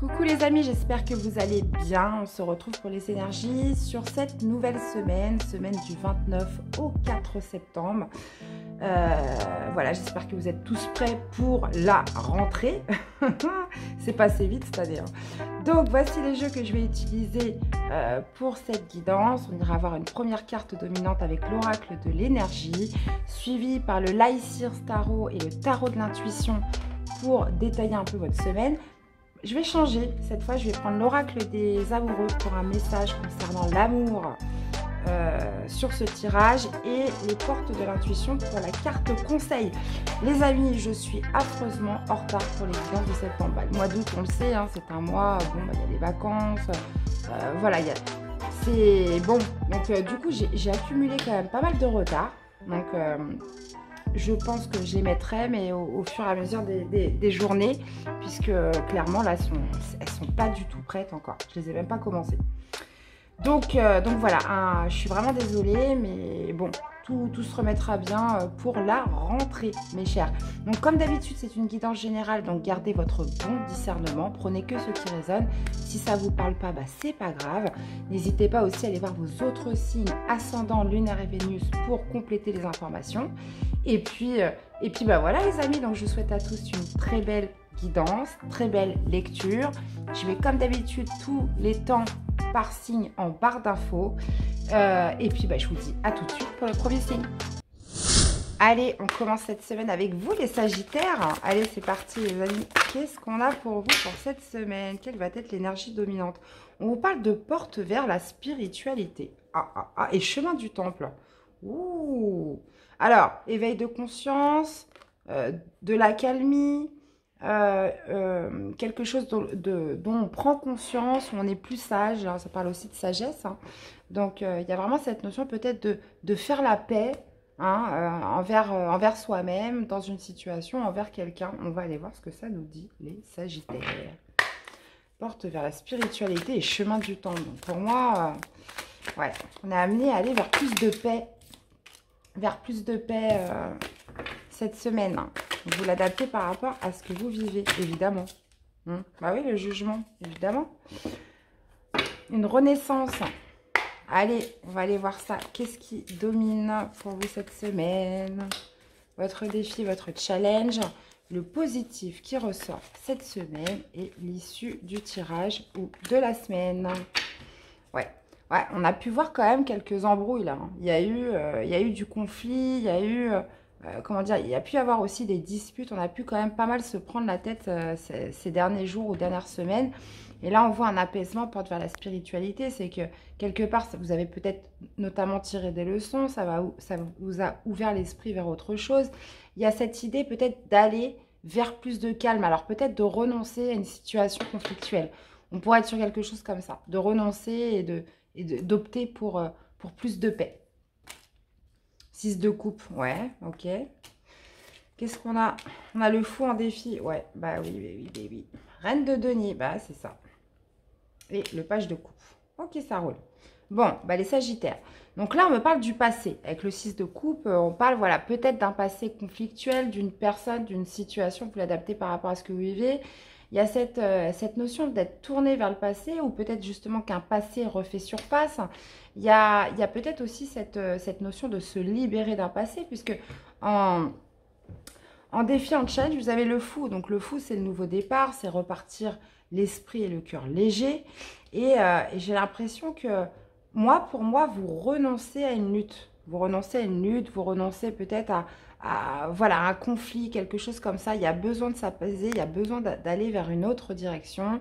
Coucou les amis, j'espère que vous allez bien. On se retrouve pour les énergies sur cette nouvelle semaine du 29 au 4 septembre. Voilà, j'espère que vous êtes tous prêts pour la rentrée. C'est passé vite cette année. Donc voici les jeux que je vais utiliser pour cette guidance. On ira avoir une première carte dominante avec l'oracle de l'énergie, suivi par le Lysirs Tarot et le tarot de l'intuition pour détailler un peu votre semaine. Je vais changer, cette fois je vais prendre l'oracle des amoureux pour un message concernant l'amour sur ce tirage et les portes de l'intuition pour la carte conseil. Les amis, je suis affreusement en retard pour les guidances de septembre. Le mois d'août, on le sait, hein, c'est un mois, bon, il y a les vacances, voilà, c'est bon. Donc du coup, j'ai accumulé quand même pas mal de retard. Donc je pense que je les mettrai, mais au fur et à mesure des journées, puisque clairement, là, elles sont pas du tout prêtes encore. Je les ai même pas commencées. Donc voilà, je suis vraiment désolée, mais bon, tout se remettra bien pour la rentrée, mes chers. Donc comme d'habitude, c'est une guidance générale, donc gardez votre bon discernement, prenez que ce qui résonne. Si ça ne vous parle pas, bah, c'est pas grave. N'hésitez pas aussi à aller voir vos autres signes, ascendant, lunaire et Vénus, pour compléter les informations. Et puis bah voilà les amis, donc je vous souhaite à tous une très belle guidance, très belle lecture. Je mets comme d'habitude tous les temps par signe en barre d'infos. Et puis bah, je vous dis à tout de suite pour le premier signe. Allez, on commence cette semaine avec vous les Sagittaires. Allez, c'est parti les amis. Qu'est-ce qu'on a pour vous pour cette semaine? Quelle va être l'énergie dominante? On vous parle de porte vers la spiritualité. Et chemin du temple. Ouh. Alors, éveil de conscience, de l'accalmie, quelque chose dont on prend conscience, où on est plus sage, hein, ça parle aussi de sagesse. Hein. Donc, il y a vraiment cette notion peut-être de faire la paix hein, envers soi-même, dans une situation, envers quelqu'un. On va aller voir ce que ça nous dit, les Sagittaires. Porte vers la spiritualité et chemin du temps. Donc, pour moi, ouais, on est amené à aller vers plus de paix. Cette semaine. Vous l'adaptez par rapport à ce que vous vivez, évidemment. Bah oui, le jugement, évidemment. Une renaissance. Allez, on va aller voir ça. Qu'est-ce qui domine pour vous cette semaine? Votre défi, votre challenge. Le positif qui ressort cette semaine et l'issue du tirage ou de la semaine. Ouais, on a pu voir quand même quelques embrouilles là. Il y a eu du conflit, il y a eu, comment dire, il y a pu y avoir aussi des disputes. On a pu quand même pas mal se prendre la tête ces derniers jours ou dernières semaines. Et là, on voit un apaisement porte vers la spiritualité. C'est que quelque part, vous avez peut-être notamment tiré des leçons, ça vous a ouvert l'esprit vers autre chose. Il y a cette idée peut-être d'aller vers plus de calme. Alors peut-être de renoncer à une situation conflictuelle. On pourrait être sur quelque chose comme ça, de renoncer et d'opter pour plus de paix. 6 de coupe, ouais, ok. Qu'est-ce qu'on a? On a le fou en défi, ouais, bah oui. Reine de denier, bah c'est ça. Et le page de coupe. Ok, ça roule. Bon, bah les Sagittaires. Donc là, on me parle du passé. Avec le 6 de coupe, on parle, voilà, peut-être d'un passé conflictuel, d'une personne, d'une situation, vous l'adaptez par rapport à ce que vous vivez. Il y a cette notion d'être tourné vers le passé ou peut-être justement qu'un passé refait surface. Il y a peut-être aussi cette notion de se libérer d'un passé puisque en défi, en challenge, vous avez le fou. Donc le fou, c'est le nouveau départ, c'est repartir l'esprit et le cœur léger. Et j'ai l'impression que pour moi, vous renoncez à une lutte. Vous renoncez peut-être voilà, un conflit, quelque chose comme ça. Il y a besoin de s'apaiser, il y a besoin d'aller vers une autre direction.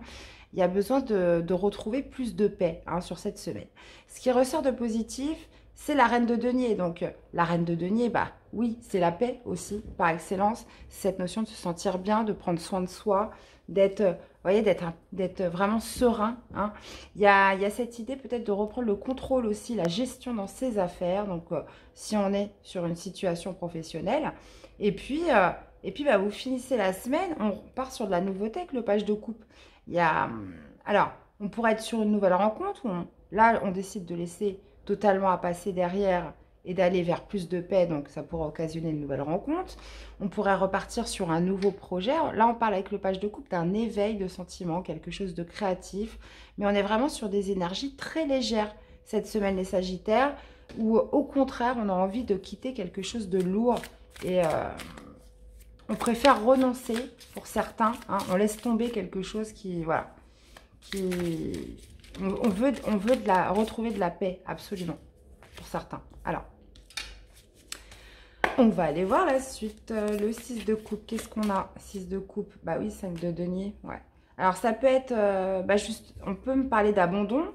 Il y a besoin de retrouver plus de paix hein, sur cette semaine. Ce qui ressort de positif, c'est la reine de denier. Donc, la reine de denier, bah oui, c'est la paix aussi, par excellence. Cette notion de se sentir bien, de prendre soin de soi, d'être vraiment serein. Hein. Il y a cette idée peut-être de reprendre le contrôle aussi, la gestion dans ses affaires. Donc, si on est sur une situation professionnelle. Et puis bah, vous finissez la semaine, on part sur de la nouveauté avec le page de coupe. Alors, on pourrait être sur une nouvelle rencontre où là, on décide de laisser totalement à passer derrière et d'aller vers plus de paix, donc ça pourrait occasionner une nouvelle rencontre. On pourrait repartir sur un nouveau projet. Là, on parle avec le page de coupe d'un éveil de sentiments, quelque chose de créatif, mais on est vraiment sur des énergies très légères cette semaine, les Sagittaires, où au contraire, on a envie de quitter quelque chose de lourd et on préfère renoncer pour certains, hein, on laisse tomber quelque chose qui, voilà, on veut retrouver de la paix, absolument, pour certains. Alors, on va aller voir la suite. Le 6 de coupe, qu'est-ce qu'on a? 6 de coupe, bah oui, 5 de denier, ouais. Alors, ça peut être, juste, on peut me parler d'abandon,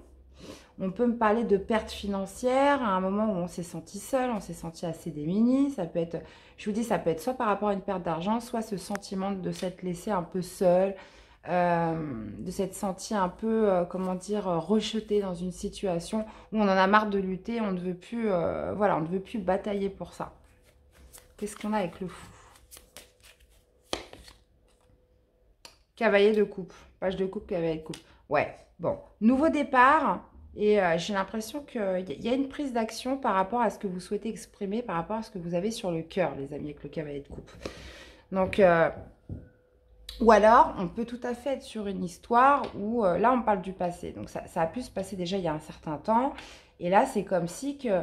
on peut me parler de perte financière, à un moment où on s'est senti seul, on s'est senti assez démuni. Ça peut être, je vous dis, ça peut être soit par rapport à une perte d'argent, soit ce sentiment de s'être laissé un peu seul, de s'être senti un peu, comment dire, rejeté dans une situation où on en a marre de lutter, on ne veut plus, voilà, on ne veut plus batailler pour ça. Qu'est-ce qu'on a avec le fou? Cavalier de coupe, page de coupe, cavalier de coupe. Ouais, bon, nouveau départ. Et j'ai l'impression qu'il y a une prise d'action par rapport à ce que vous souhaitez exprimer, par rapport à ce que vous avez sur le cœur, les amis, avec le cavalier de coupe. Donc, ou alors, on peut tout à fait être sur une histoire où, là, on parle du passé. Donc, ça a pu se passer déjà il y a un certain temps. Et là, c'est comme si que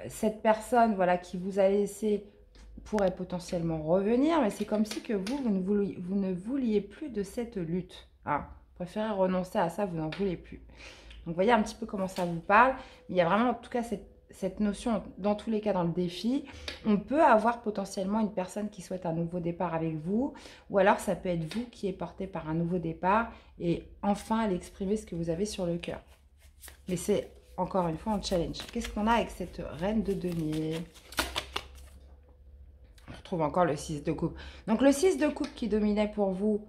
cette personne, voilà, qui vous a laissé pourrait potentiellement revenir. Mais c'est comme si que vous ne vouliez plus de cette lutte. Hein. Vous préférez renoncer à ça, vous n'en voulez plus. Donc, vous voyez un petit peu comment ça vous parle. Il y a vraiment, en tout cas, cette notion, dans tous les cas, dans le défi. On peut avoir potentiellement une personne qui souhaite un nouveau départ avec vous. Ou alors, ça peut être vous qui est porté par un nouveau départ. Et enfin, aller exprimer ce que vous avez sur le cœur. Mais c'est, encore une fois, un challenge. Qu'est-ce qu'on a avec cette reine de denier? On retrouve encore le 6 de coupe. Donc, le 6 de coupe qui dominait pour vous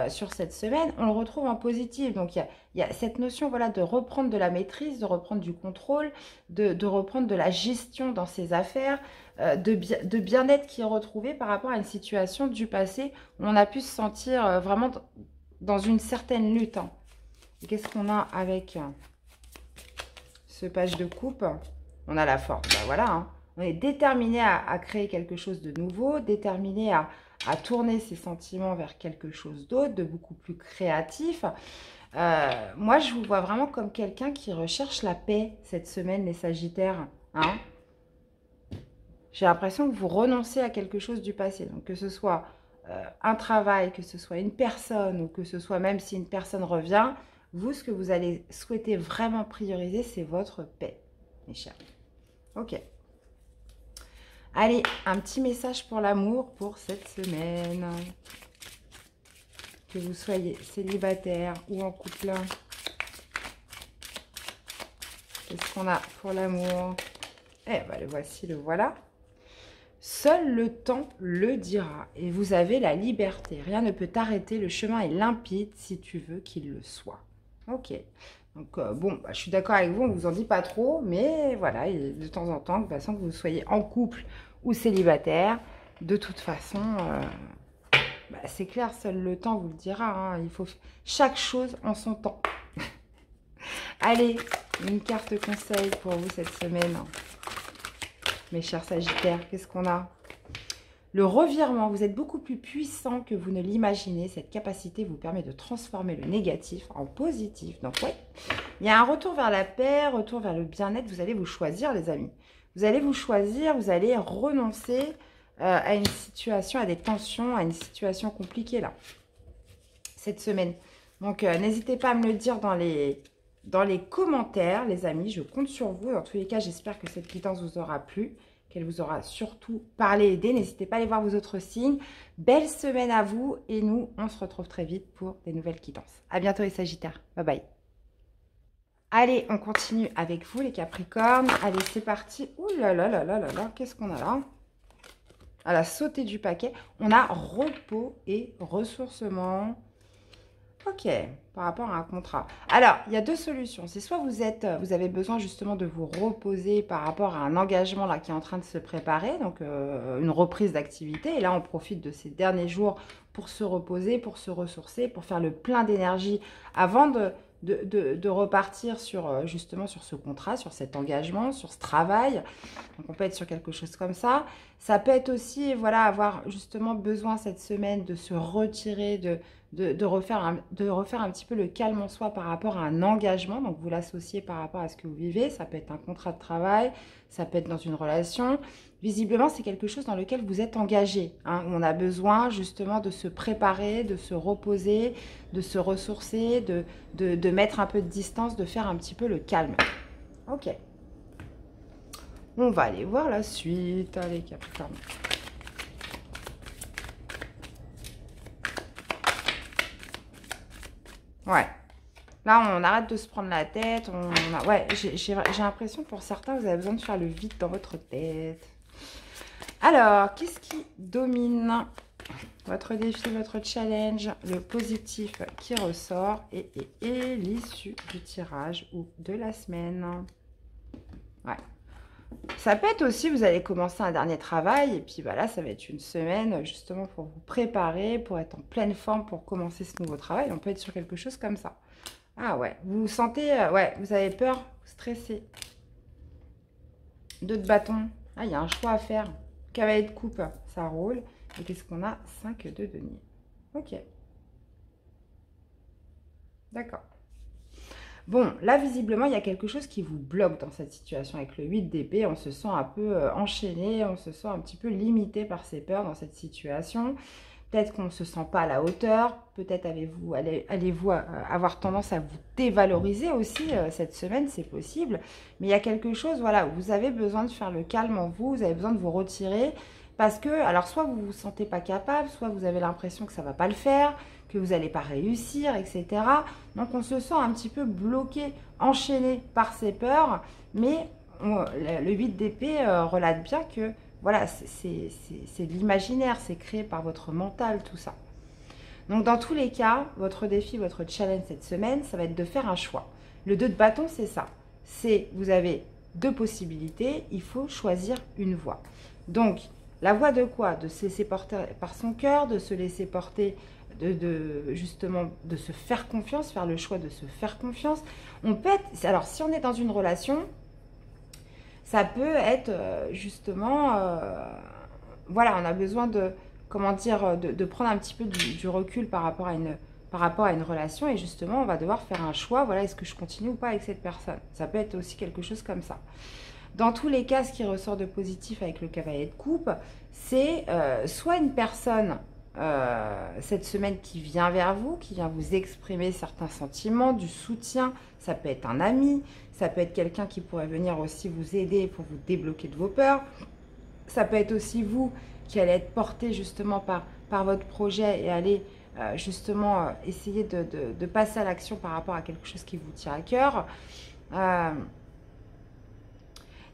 sur cette semaine, on le retrouve en positif. Donc, il y a cette notion, voilà, de reprendre de la maîtrise, de reprendre du contrôle, de reprendre de la gestion dans ses affaires, de bien-être qui est retrouvé par rapport à une situation du passé où on a pu se sentir vraiment dans une certaine lutte. Hein. Et qu'est-ce qu'on a avec ce page de coupe? On a la force. Ben voilà, hein. On est déterminé à créer quelque chose de nouveau, déterminé à tourner ses sentiments vers quelque chose d'autre, de beaucoup plus créatif. Moi, je vous vois vraiment comme quelqu'un qui recherche la paix cette semaine, les Sagittaires. Hein, j'ai l'impression que vous renoncez à quelque chose du passé. Donc, que ce soit un travail, que ce soit une personne, ou que ce soit même si une personne revient, vous, ce que vous allez souhaiter vraiment prioriser, c'est votre paix, mes chers. Ok. Allez, un petit message pour l'amour pour cette semaine. Que vous soyez célibataire ou en couple. Qu'est-ce qu'on a pour l'amour? Eh ben, le voici, le voilà. Seul le temps le dira. Et vous avez la liberté. Rien ne peut t'arrêter. Le chemin est limpide si tu veux qu'il le soit. Ok. Donc, bon, je suis d'accord avec vous, on ne vous en dit pas trop, mais voilà, de temps en temps, de toute façon, que vous soyez en couple ou célibataire, de toute façon, c'est clair, seul le temps vous le dira. Hein, il faut chaque chose en son temps. Allez, une carte conseil pour vous cette semaine. Mes chers Sagittaires, qu'est-ce qu'on a? Le revirement, vous êtes beaucoup plus puissant que vous ne l'imaginez. Cette capacité vous permet de transformer le négatif en positif. Donc oui, il y a un retour vers la paix, retour vers le bien-être. Vous allez vous choisir, les amis. Vous allez vous choisir, vous allez renoncer à une situation, à des tensions, à une situation compliquée là, cette semaine. Donc n'hésitez pas à me le dire dans les commentaires, les amis. Je compte sur vous. Dans tous les cas, j'espère que cette guidance vous aura plu, qu'elle vous aura surtout parlé et aidé. N'hésitez pas à aller voir vos autres signes. Belle semaine à vous et nous, on se retrouve très vite pour des nouvelles guidances. À bientôt les Sagittaires. Bye bye. Allez, on continue avec vous les Capricornes. Allez, c'est parti. Ouh là là là là là là, qu'est-ce qu'on a là? À la sautée du paquet, on a repos et ressourcement. Ok, par rapport à un contrat. Alors, il y a deux solutions. C'est soit vous avez besoin justement de vous reposer par rapport à un engagement là qui est en train de se préparer, donc une reprise d'activité. Et là, on profite de ces derniers jours pour se reposer, pour se ressourcer, pour faire le plein d'énergie avant de repartir sur justement sur ce contrat, sur cet engagement, sur ce travail. Donc on peut être sur quelque chose comme ça. Ça peut être aussi, voilà, avoir justement besoin cette semaine de se retirer, de refaire un petit peu le calme en soi par rapport à un engagement. Donc vous l'associez par rapport à ce que vous vivez. Ça peut être un contrat de travail, ça peut être dans une relation. Visiblement, c'est quelque chose dans lequel vous êtes engagé. Hein. On a besoin justement de se préparer, de se reposer, de se ressourcer, de mettre un peu de distance, de faire un petit peu le calme. Ok. On va aller voir la suite. Allez, Capricorne. Ouais. Là, on arrête de se prendre la tête. Ouais, j'ai l'impression pour certains, vous avez besoin de faire le vide dans votre tête. Alors, qu'est-ce qui domine votre défi, votre challenge, le positif qui ressort et l'issue du tirage ou de la semaine. Ouais. Ça peut être aussi, vous allez commencer un dernier travail et puis bah là, ça va être une semaine justement pour vous préparer, pour être en pleine forme pour commencer ce nouveau travail. On peut être sur quelque chose comme ça. Ah ouais, vous vous sentez, ouais, vous avez peur, stressé. 2 de bâton. Ah, il y a un choix à faire. Cavalier de coupe, ça roule. Et qu'est-ce qu'on a? 5 de denier. Ok. D'accord. Bon, là, visiblement, il y a quelque chose qui vous bloque dans cette situation. Avec le 8 d'épée, on se sent un peu enchaîné, on se sent un petit peu limité par ses peurs dans cette situation. Peut-être qu'on ne se sent pas à la hauteur. Peut-être allez-vous avoir tendance à vous dévaloriser aussi cette semaine, c'est possible. Mais il y a quelque chose, voilà, où vous avez besoin de faire le calme en vous, vous avez besoin de vous retirer. Parce que, alors, soit vous ne vous sentez pas capable, soit vous avez l'impression que ça ne va pas le faire, que vous n'allez pas réussir, etc. Donc, on se sent un petit peu bloqué, enchaîné par ses peurs. Mais le 8 d'épée relate bien que, voilà, c'est de l'imaginaire, c'est créé par votre mental, tout ça. Donc, dans tous les cas, votre défi, votre challenge cette semaine, ça va être de faire un choix. Le 2 de bâton, c'est ça. Vous avez 2 possibilités, il faut choisir une voie. Donc, la voie de quoi? De se laisser porter par son cœur, de se laisser porter, justement, de se faire confiance, faire le choix de se faire confiance. On peut être, alors, si on est dans une relation, ça peut être justement, voilà, on a besoin de, comment dire, de prendre un petit peu du recul par rapport à une relation et justement, on va devoir faire un choix, voilà, est-ce que je continue ou pas avec cette personne? Ça peut être aussi quelque chose comme ça. Dans tous les cas, ce qui ressort de positif avec le cavalier de coupe, c'est soit une personne cette semaine qui vient vers vous, qui vient vous exprimer certains sentiments, du soutien. Ça peut être un ami, ça peut être quelqu'un qui pourrait venir aussi vous aider pour vous débloquer de vos peurs. Ça peut être aussi vous qui allez être porté justement par votre projet et aller justement essayer de passer à l'action par rapport à quelque chose qui vous tient à cœur.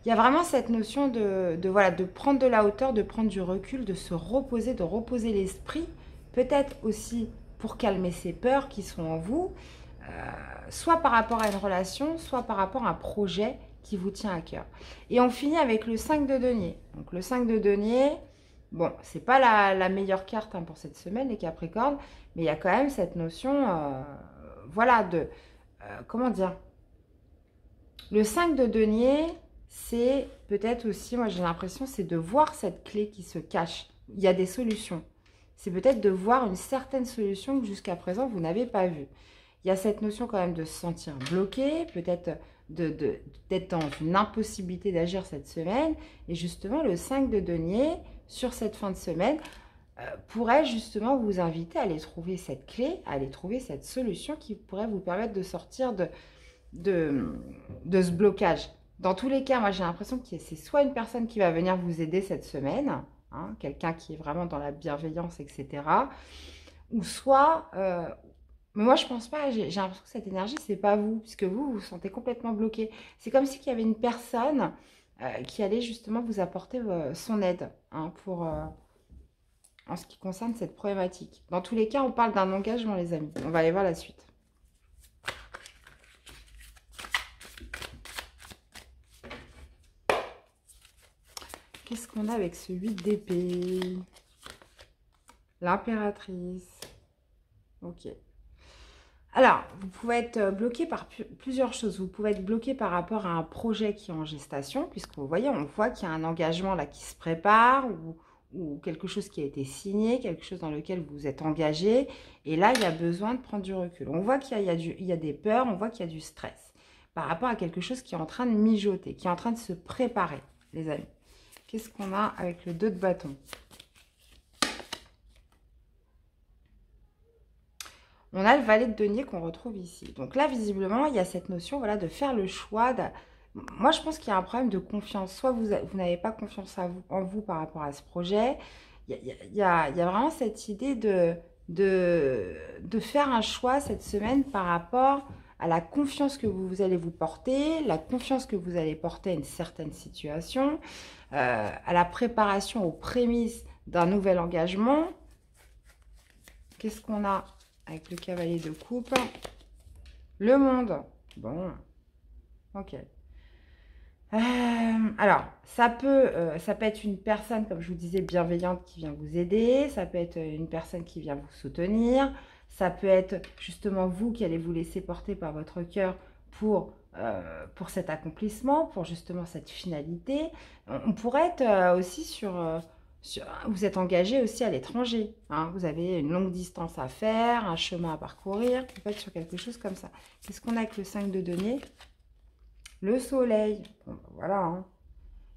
Il y a vraiment cette notion voilà, de prendre de la hauteur, de prendre du recul, de se reposer, de reposer l'esprit. Peut-être aussi pour calmer ces peurs qui sont en vous, soit par rapport à une relation, soit par rapport à un projet qui vous tient à cœur. Et on finit avec le 5 de denier. Donc le 5 de denier, bon, c'est pas la meilleure carte pour cette semaine, les Capricornes, mais il y a quand même cette notion, voilà, comment dire, le 5 de denier, c'est peut-être aussi, moi j'ai l'impression, c'est de voir cette clé qui se cache. Il y a des solutions. C'est peut-être de voir une certaine solution que jusqu'à présent, vous n'avez pas vue. Il y a cette notion quand même de se sentir bloqué, peut-être d'être dans une impossibilité d'agir cette semaine. Et justement, le 5 de denier, sur cette fin de semaine, pourrait justement vous inviter à aller trouver cette clé, à aller trouver cette solution qui pourrait vous permettre de sortir de ce blocage. Dans tous les cas, moi j'ai l'impression que c'est soit une personne qui va venir vous aider cette semaine, hein, quelqu'un qui est vraiment dans la bienveillance, etc. Ou soit, mais moi je pense pas, j'ai l'impression que cette énergie, c'est pas vous, puisque vous vous sentez complètement bloqué. C'est comme s'il y avait une personne qui allait justement vous apporter son aide pour, en ce qui concerne cette problématique. Dans tous les cas, on parle d'un engagement, les amis. On va aller voir la suite. Qu'est-ce qu'on a avec ce 8 d'épée? L'impératrice. Ok. Alors, vous pouvez être bloqué par plusieurs choses. Vous pouvez être bloqué par rapport à un projet qui est en gestation, puisque vous voyez, on voit qu'il y a un engagement là qui se prépare ou quelque chose qui a été signé, quelque chose dans lequel vous êtes engagé. Et là, il y a besoin de prendre du recul. On voit qu'il y a des peurs, on voit qu'il y a du stress par rapport à quelque chose qui est en train de mijoter, qui est en train de se préparer, les amis. Qu'est-ce qu'on a avec le 2 de bâton? On a le valet de denier qu'on retrouve ici. Donc là, visiblement, il y a cette notion voilà, de faire le choix. Moi, je pense qu'il y a un problème de confiance. Soit vous n'avez pas confiance en vous par rapport à ce projet. Il y a vraiment cette idée de faire un choix cette semaine par rapport à la confiance que vous allez vous porter, la confiance que vous allez porter à une certaine situation, à la préparation aux prémices d'un nouvel engagement. Qu'est-ce qu'on a avec le cavalier de coupe? Le monde. Bon. Ok. Alors, ça peut être une personne, comme je vous disais, bienveillante qui vient vous aider. Ça peut être une personne qui vient vous soutenir. Ça peut être justement vous qui allez vous laisser porter par votre cœur pour cet accomplissement, pour justement cette finalité. On pourrait être aussi vous êtes engagé aussi à l'étranger. Hein. Vous avez une longue distance à faire, un chemin à parcourir. Vous pouvez être sur quelque chose comme ça. Qu'est-ce qu'on a avec le 5 de denier? Le soleil. Bon, ben voilà. Hein.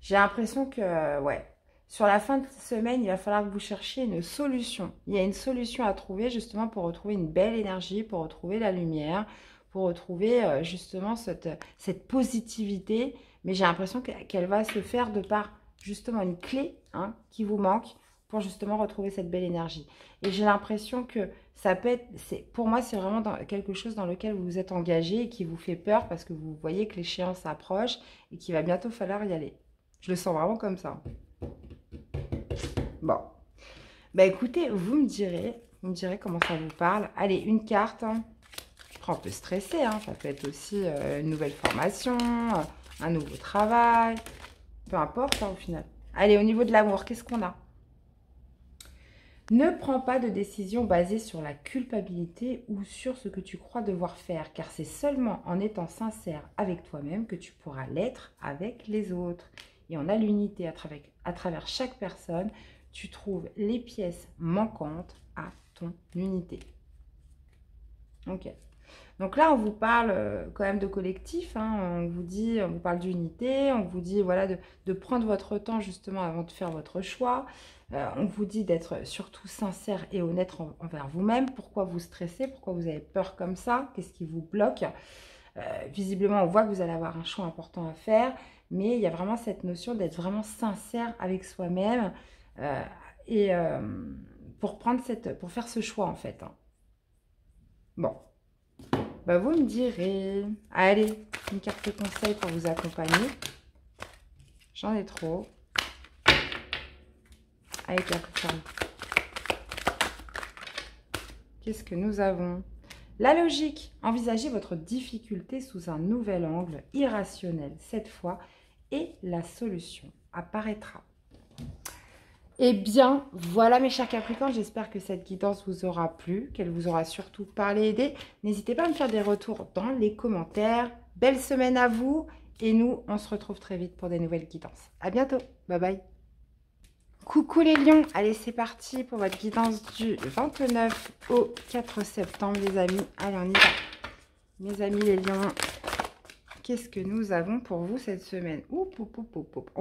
J'ai l'impression que, ouais, sur la fin de semaine, il va falloir que vous cherchiez une solution. Il y a une solution à trouver justement pour retrouver une belle énergie, pour retrouver la lumière, pour retrouver justement cette positivité. Mais j'ai l'impression qu'elle va se faire de par justement une clé hein, qui vous manque pour justement retrouver cette belle énergie. Et j'ai l'impression que ça peut être, pour moi, c'est vraiment quelque chose dans lequel vous vous êtes engagé et qui vous fait peur parce que vous voyez que l'échéance approche et qu'il va bientôt falloir y aller. Je le sens vraiment comme ça. Bon. Bah écoutez, vous me direz comment ça vous parle. Allez, une carte. Hein. Après, on peut stresser. Hein. Ça peut être aussi une nouvelle formation, un nouveau travail. Peu importe hein, au final. Allez, au niveau de l'amour, qu'est-ce qu'on a? Ne prends pas de décision basée sur la culpabilité ou sur ce que tu crois devoir faire, car c'est seulement en étant sincère avec toi-même que tu pourras l'être avec les autres. Et on a l'unité à travers chaque personne. Tu trouves les pièces manquantes à ton unité. Ok. Donc là, on vous parle quand même de collectif. Hein. On vous parle d'unité. On vous dit voilà, de prendre votre temps justement avant de faire votre choix. On vous dit d'être surtout sincère et honnête envers vous-même. Pourquoi vous stressez? Pourquoi vous avez peur comme ça? Qu'est-ce qui vous bloque? Visiblement, on voit que vous allez avoir un choix important à faire. Mais il y a vraiment cette notion d'être vraiment sincère avec soi-même pour faire ce choix en fait. Hein. Bon, bah vous me direz. Allez, une carte conseil pour vous accompagner. J'en ai trop. Allez, Capricorne. Qu'est-ce que nous avons? La logique. Envisagez votre difficulté sous un nouvel angle, irrationnel cette fois, et la solution apparaîtra. Eh bien, voilà mes chers Capricornes, j'espère que cette guidance vous aura plu, qu'elle vous aura surtout parlé et aidé. N'hésitez pas à me faire des retours dans les commentaires. Belle semaine à vous et nous, on se retrouve très vite pour des nouvelles guidances. À bientôt, bye bye. Coucou les lions, allez c'est parti pour votre guidance du 29 au 4 septembre les amis. Allez on y va. Mes amis les lions, qu'est-ce que nous avons pour vous cette semaine? On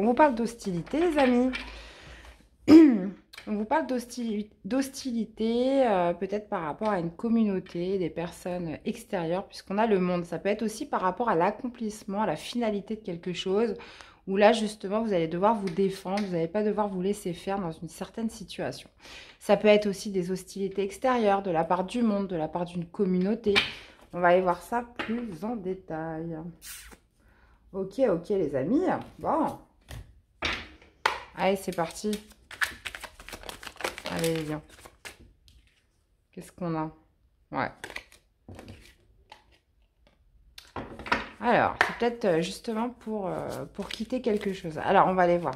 vous parle d'hostilité les amis. On vous parle d'hostilité, peut-être par rapport à une communauté, des personnes extérieures, puisqu'on a le monde. Ça peut être aussi par rapport à l'accomplissement, à la finalité de quelque chose, où là, justement, vous allez devoir vous défendre, vous n'allez pas devoir vous laisser faire dans une certaine situation. Ça peut être aussi des hostilités extérieures, de la part du monde, de la part d'une communauté. On va aller voir ça plus en détail. Ok, les amis. Bon. Allez, c'est parti. Allez, les lions. Qu'est-ce qu'on a? Ouais. Alors, c'est peut-être justement pour quitter quelque chose. Alors, on va aller voir.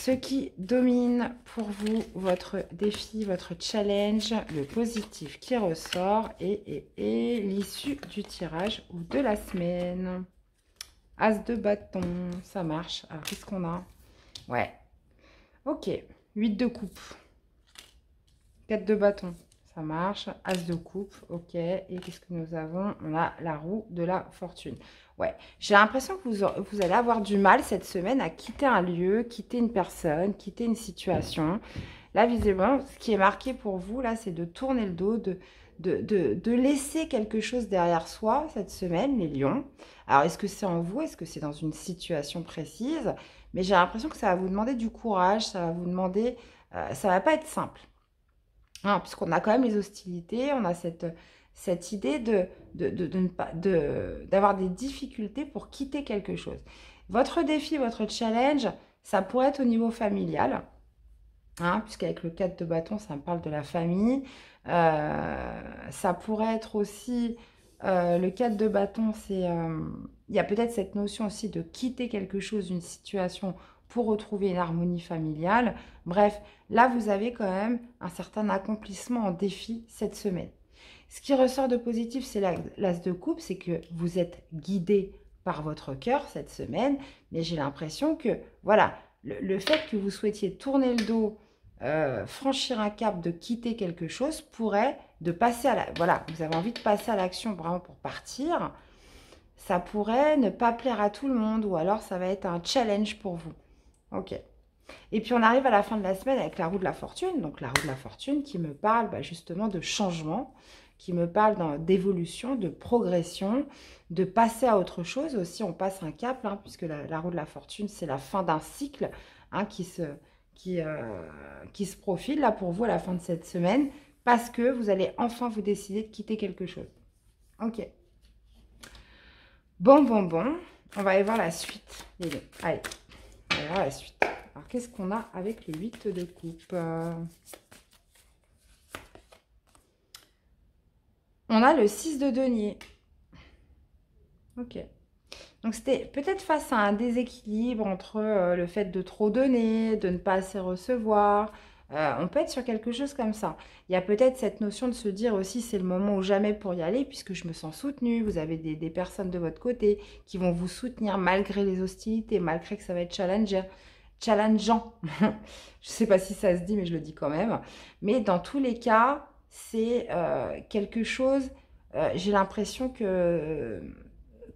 ce qui domine pour vous, votre défi, votre challenge, le positif qui ressort et l'issue du tirage ou de la semaine. As de bâton, ça marche. Alors, qu'est-ce qu'on a? Ouais. Ok. 8 de coupe. 4 de bâton. Ça marche. As de coupe. Ok. Et qu'est-ce que nous avons? On a la roue de la fortune. Ouais. J'ai l'impression que vous allez avoir du mal cette semaine à quitter un lieu, quitter une personne, quitter une situation. Là, visiblement, ce qui est marqué pour vous, là, c'est de tourner le dos, de laisser quelque chose derrière soi cette semaine, les lions. Alors, est-ce que c'est en vous? Est-ce que c'est dans une situation précise? Mais j'ai l'impression que ça va vous demander du courage, ça va vous demander... ça va pas être simple. Hein, puisqu'on a quand même les hostilités, on a cette idée d'avoir des difficultés pour quitter quelque chose. Votre défi, votre challenge, ça pourrait être au niveau familial. Hein, puisqu'avec le 4 de bâton, ça me parle de la famille. Ça pourrait être aussi, le 4 de bâton, c'est, il y a peut-être cette notion aussi de quitter quelque chose, une situation pour retrouver une harmonie familiale. Bref, là, vous avez quand même un certain accomplissement en défi cette semaine. Ce qui ressort de positif, c'est l'as de coupe, c'est que vous êtes guidé par votre cœur cette semaine, mais j'ai l'impression que, voilà, le fait que vous souhaitiez tourner le dos, franchir un cap, de quitter quelque chose, pourrait de passer à la... Voilà, vous avez envie de passer à l'action vraiment pour partir. Ça pourrait ne pas plaire à tout le monde ou alors ça va être un challenge pour vous. Ok. Et puis on arrive à la fin de la semaine avec la roue de la fortune. Donc la roue de la fortune qui me parle justement de changement, qui me parle d'évolution, de progression, de passer à autre chose. Aussi, on passe un cap, hein, puisque la roue de la fortune, c'est la fin d'un cycle hein, qui se profile là pour vous à la fin de cette semaine, parce que vous allez enfin vous décider de quitter quelque chose. Ok. Bon. On va aller voir la suite. Allez, on va aller voir la suite. Alors, qu'est-ce qu'on a avec le 8 de coupe? On a le 6 de denier. Ok. Donc, c'était peut-être face à un déséquilibre entre le fait de trop donner, de ne pas assez recevoir. On peut être sur quelque chose comme ça. Il y a peut-être cette notion de se dire aussi, c'est le moment ou jamais pour y aller, puisque je me sens soutenue. Vous avez des personnes de votre côté qui vont vous soutenir malgré les hostilités, malgré que ça va être challengeant. Je ne sais pas si ça se dit, mais je le dis quand même. Mais dans tous les cas, c'est quelque chose, j'ai l'impression que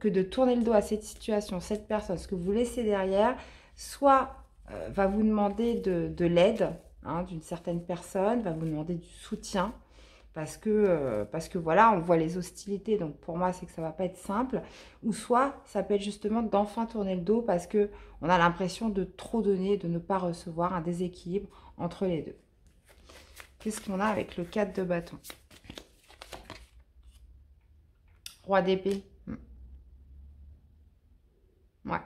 de tourner le dos à cette situation, cette personne, ce que vous laissez derrière, soit va vous demander de l'aide hein, d'une certaine personne, va vous demander du soutien, parce que voilà, on voit les hostilités, donc pour moi, c'est que ça va pas être simple, ou soit ça peut être justement d'enfin tourner le dos, parce que on a l'impression de trop donner, de ne pas recevoir, un déséquilibre entre les deux. Qu'est-ce qu'on a avec le 4 de bâton? Roi d'épée. Ouais.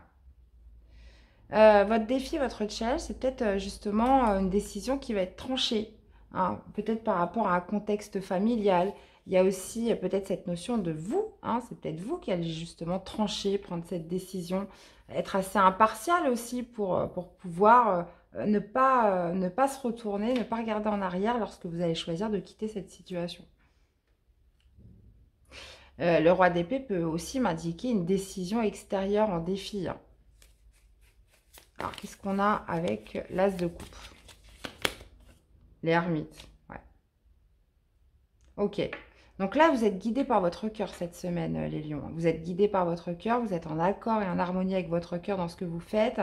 Votre défi, votre challenge, c'est peut-être justement une décision qui va être tranchée. Hein, peut-être par rapport à un contexte familial. Il y a aussi peut-être cette notion de vous. Hein, c'est peut-être vous qui allez justement trancher, prendre cette décision. Être assez impartial aussi pour pouvoir ne pas se retourner, ne pas regarder en arrière lorsque vous allez choisir de quitter cette situation. Le roi d'épée peut aussi m'indiquer une décision extérieure en défi. Hein. Alors, qu'est-ce qu'on a avec l'as de coupe? L'ermite, ouais. Ok. Donc là, vous êtes guidé par votre cœur cette semaine, les lions. Vous êtes guidé par votre cœur, vous êtes en accord et en harmonie avec votre cœur dans ce que vous faites.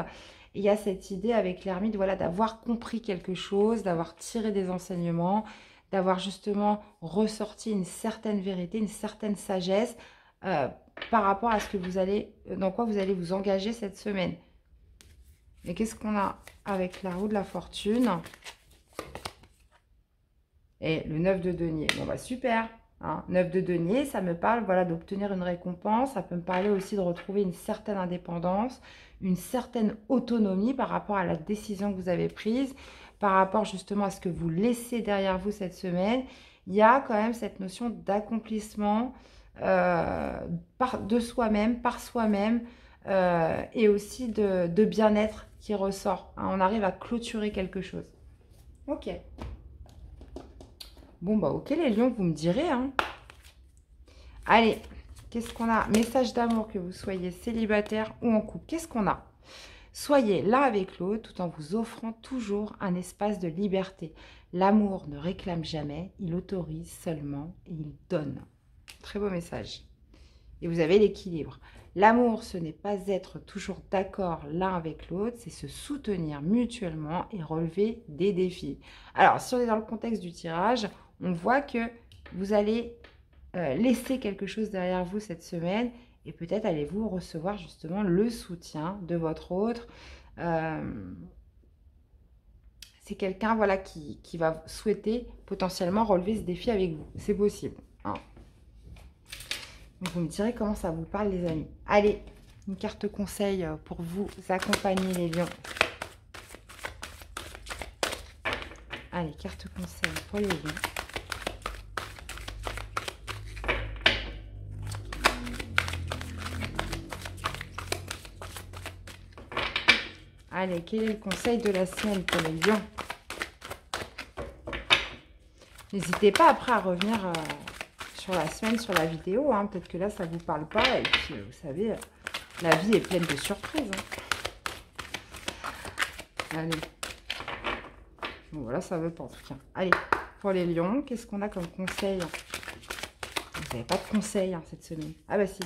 Et il y a cette idée avec l'ermite, voilà, d'avoir compris quelque chose, d'avoir tiré des enseignements, d'avoir justement ressorti une certaine vérité, une certaine sagesse par rapport à ce que vous allez, dans quoi vous allez vous engager cette semaine. Et qu'est-ce qu'on a avec la roue de la fortune? Et le 9 de denier. Bon, bah super. Hein. 9 de denier, ça me parle voilà, d'obtenir une récompense. Ça peut me parler aussi de retrouver une certaine indépendance, une certaine autonomie par rapport à la décision que vous avez prise, par rapport justement à ce que vous laissez derrière vous cette semaine. Il y a quand même cette notion d'accomplissement de soi-même, par soi-même, et aussi de bien-être qui ressort. Hein, on arrive à clôturer quelque chose. Ok. Bon, bah ok les lions, vous me direz. Hein. Allez, qu'est-ce qu'on a? Message d'amour, que vous soyez célibataire ou en couple. Qu'est-ce qu'on a? Soyez l'un avec l'autre tout en vous offrant toujours un espace de liberté. L'amour ne réclame jamais, il autorise seulement et il donne. Très beau message. Et vous avez l'équilibre. L'amour, ce n'est pas être toujours d'accord l'un avec l'autre, c'est se soutenir mutuellement et relever des défis. Alors, si on est dans le contexte du tirage, on voit que vous allez laisser quelque chose derrière vous cette semaine et peut-être allez-vous recevoir justement le soutien de votre autre. C'est quelqu'un voilà, qui va souhaiter potentiellement relever ce défi avec vous. C'est possible. Hein. Donc vous me direz comment ça vous parle les amis. Allez, une carte conseil pour vous accompagner les lions. Allez, carte conseil pour les lions. Allez, quel est le conseil de la semaine pour les lions? N'hésitez pas après à revenir sur la semaine, sur la vidéo. Hein. Peut-être que là, ça ne vous parle pas. Et puis, vous savez, la vie est pleine de surprises. Hein. Allez. Bon, voilà, ça ne veut pas en tout cas. Allez, pour les lions, qu'est-ce qu'on a comme conseil? Vous n'avez pas de conseil hein, cette semaine. Ah bah si.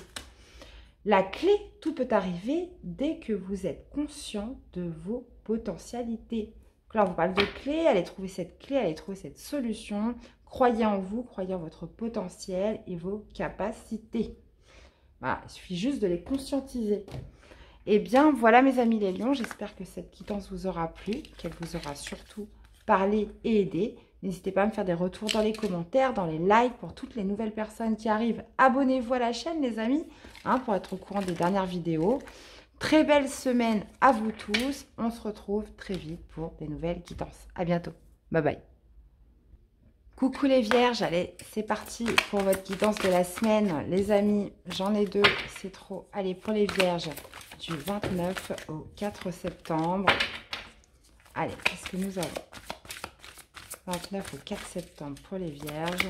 La clé, tout peut arriver dès que vous êtes conscient de vos potentialités. Donc là, on vous parle de clé, allez trouver cette clé, allez trouver cette solution. Croyez en vous, croyez en votre potentiel et vos capacités. Voilà, il suffit juste de les conscientiser. Eh bien, voilà mes amis les lions, j'espère que cette quittance vous aura plu, qu'elle vous aura surtout parlé et aidé. N'hésitez pas à me faire des retours dans les commentaires, dans les likes pour toutes les nouvelles personnes qui arrivent. Abonnez-vous à la chaîne les amis, hein, pour être au courant des dernières vidéos. Très belle semaine à vous tous. On se retrouve très vite pour des nouvelles quittances. À bientôt. Bye bye. Coucou les vierges, allez, c'est parti pour votre guidance de la semaine. Les amis, j'en ai deux, c'est trop. Allez, pour les vierges, du 29 au 4 septembre. Allez, qu'est-ce que nous avons? 29 au 4 septembre pour les vierges.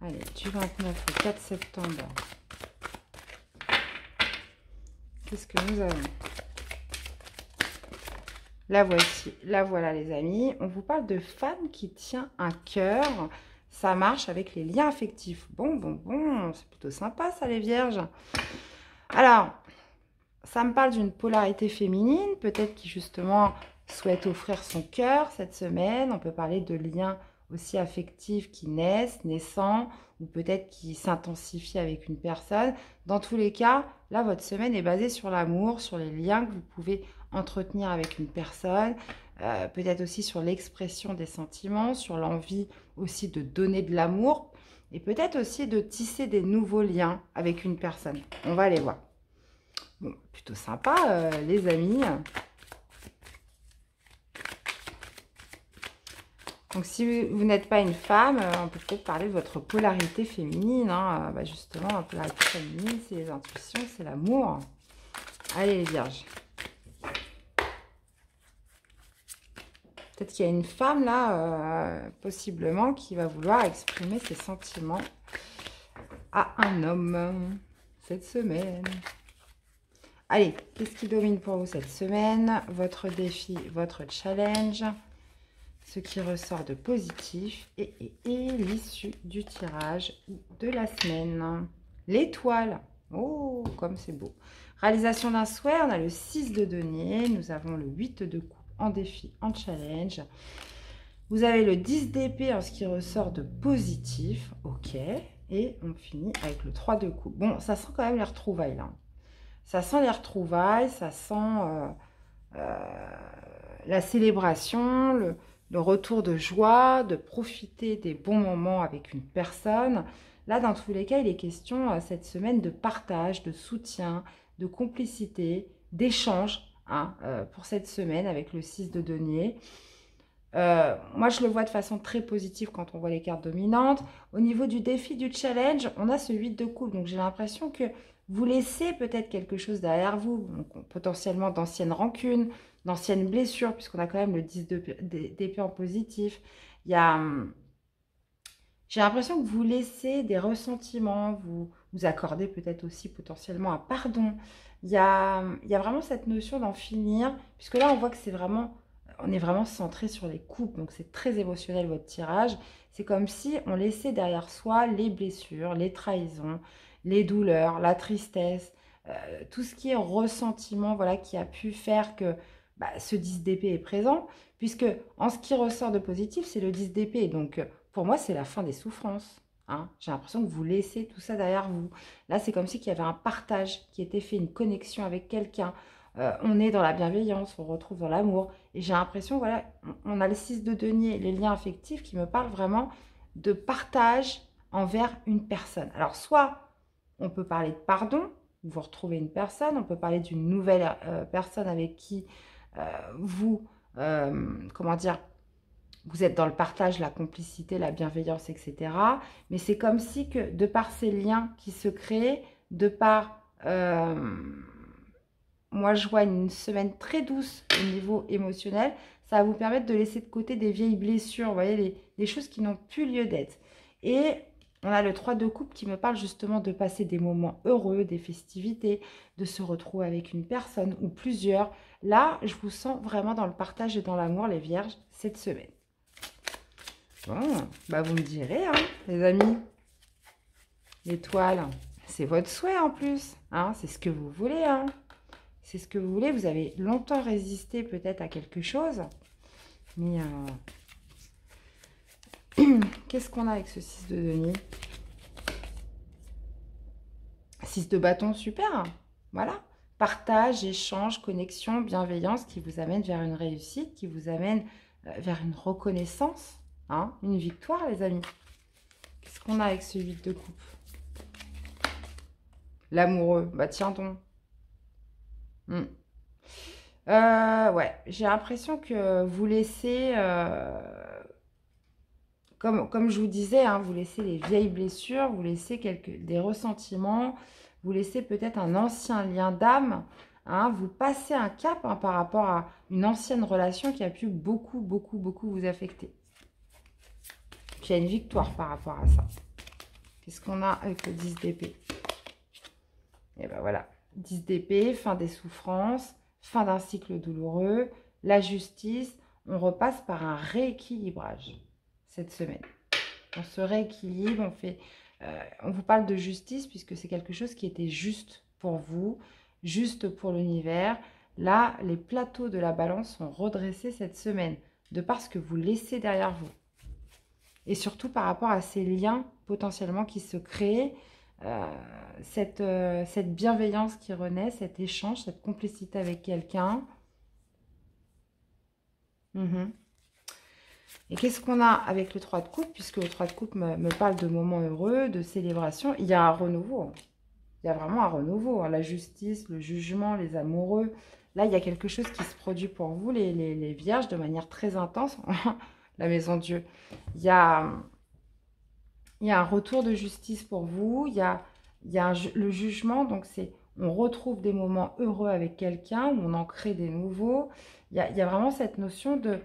Allez, du 29 au 4 septembre. Qu'est-ce que nous avons? La voici, la voilà les amis. On vous parle de femme qui tient un cœur. Ça marche avec les liens affectifs. Bon, c'est plutôt sympa ça les vierges. Alors, ça me parle d'une polarité féminine, peut-être qui justement souhaite offrir son cœur cette semaine. On peut parler de liens aussi affectifs qui naissent, naissants, ou peut-être qui s'intensifient avec une personne. Dans tous les cas, là, votre semaine est basée sur l'amour, sur les liens que vous pouvez entretenir avec une personne, peut-être aussi sur l'expression des sentiments, sur l'envie aussi de donner de l'amour, et peut-être aussi de tisser des nouveaux liens avec une personne. On va aller voir. Bon, plutôt sympa, les amis. Donc, si vous n'êtes pas une femme, on peut peut-être parler de votre polarité féminine. Hein. Bah, justement, la polarité féminine, c'est les intuitions, c'est l'amour. Allez, les vierges. Peut-être qu'il y a une femme, là, possiblement, qui va vouloir exprimer ses sentiments à un homme cette semaine. Allez, qu'est-ce qui domine pour vous cette semaine? Votre défi, votre challenge, ce qui ressort de positif et l'issue du tirage de la semaine. L'étoile. Oh, comme c'est beau. Réalisation d'un souhait, on a le 6 de denier, nous avons le 8 de coupe en défi, en challenge. Vous avez le 10 d'épée en ce qui ressort de positif. Ok. Et on finit avec le 3 de coupe. Bon, ça sent quand même les retrouvailles là. Ça sent les retrouvailles, ça sent la célébration, le retour de joie, de profiter des bons moments avec une personne. Là, dans tous les cas, il est question cette semaine de partage, de soutien, de complicité, d'échange hein, pour cette semaine avec le 6 de denier. Moi, je le vois de façon très positive quand on voit les cartes dominantes. Au niveau du défi, du challenge, on a ce 8 de coupe. Donc, j'ai l'impression que vous laissez peut-être quelque chose derrière vous. Donc, potentiellement d'anciennes rancunes, d'anciennes blessures, puisqu'on a quand même le 10 d'épée en positif. Il y a... J'ai l'impression que vous laissez des ressentiments, vous accordez peut-être aussi potentiellement un pardon. Il y a vraiment cette notion d'en finir, puisque là, on voit que on est vraiment centré sur les coupes, donc c'est très émotionnel votre tirage. C'est comme si on laissait derrière soi les blessures, les trahisons, les douleurs, la tristesse, tout ce qui est ressentiment, voilà, qui a pu faire que ce 10 d'épée est présent, puisque en ce qui ressort de positif, c'est le 10 d'épée, donc pour moi, c'est la fin des souffrances. Hein. J'ai l'impression que vous laissez tout ça derrière vous. Là, c'est comme si il y avait un partage qui était fait, une connexion avec quelqu'un. On est dans la bienveillance, on retrouve dans l'amour. Et j'ai l'impression, voilà, on a le 6 de denier, les liens affectifs qui me parlent vraiment de partage envers une personne. Alors, soit on peut parler de pardon, vous retrouvez une personne, on peut parler d'une nouvelle personne avec qui vous, comment dire, vous êtes dans le partage, la complicité, la bienveillance, etc. Mais c'est comme si que, de par ces liens qui se créent, de par... moi, je vois une semaine très douce au niveau émotionnel. Ça va vous permettre de laisser de côté des vieilles blessures, vous voyez, les choses qui n'ont plus lieu d'être. Et on a le 3 de coupe qui me parle justement de passer des moments heureux, des festivités, de se retrouver avec une personne ou plusieurs. Là, je vous sens vraiment dans le partage et dans l'amour, les vierges, cette semaine. Bon, vous me direz, hein, les amis. L'étoile, c'est votre souhait en plus. Hein, c'est ce que vous voulez. Hein. C'est ce que vous voulez. Vous avez longtemps résisté peut-être à quelque chose. Mais qu'est-ce qu'on a avec ce 6 de denier? 6 de bâton, super. Voilà. Partage, échange, connexion, bienveillance qui vous amène vers une réussite, qui vous amène vers une reconnaissance. Hein, une victoire, les amis. Qu'est-ce qu'on a avec ce 8 de coupe? L'amoureux. Bah, tiens donc. Ouais, j'ai l'impression que vous laissez, comme je vous disais, hein, vous laissez les vieilles blessures, vous laissez des ressentiments, vous laissez peut-être un ancien lien d'âme, hein, vous passez un cap hein, par rapport à une ancienne relation qui a pu beaucoup, beaucoup, beaucoup vous affecter. Puis il y a une victoire par rapport à ça. Qu'est-ce qu'on a avec le 10 d'épée? Et ben voilà, 10 d'épée, fin des souffrances, fin d'un cycle douloureux, la justice, on repasse par un rééquilibrage cette semaine. On se rééquilibre, on vous parle de justice puisque c'est quelque chose qui était juste pour vous, juste pour l'univers. Là, les plateaux de la balance sont redressés cette semaine, de par ce que vous laissez derrière vous. Et surtout par rapport à ces liens potentiellement qui se créent, cette bienveillance qui renaît, cet échange, cette complicité avec quelqu'un. Et qu'est-ce qu'on a avec le 3 de coupe? Puisque le 3 de coupe me parle de moments heureux, de célébration. Il y a un renouveau. Il y a vraiment un renouveau. Hein. La justice, le jugement, les amoureux. Là, il y a quelque chose qui se produit pour vous, les vierges, de manière très intense. La maison Dieu. Il y a un retour de justice pour vous. Il y a le jugement. Donc, on retrouve des moments heureux avec quelqu'un où on en crée des nouveaux. Il y a vraiment cette notion de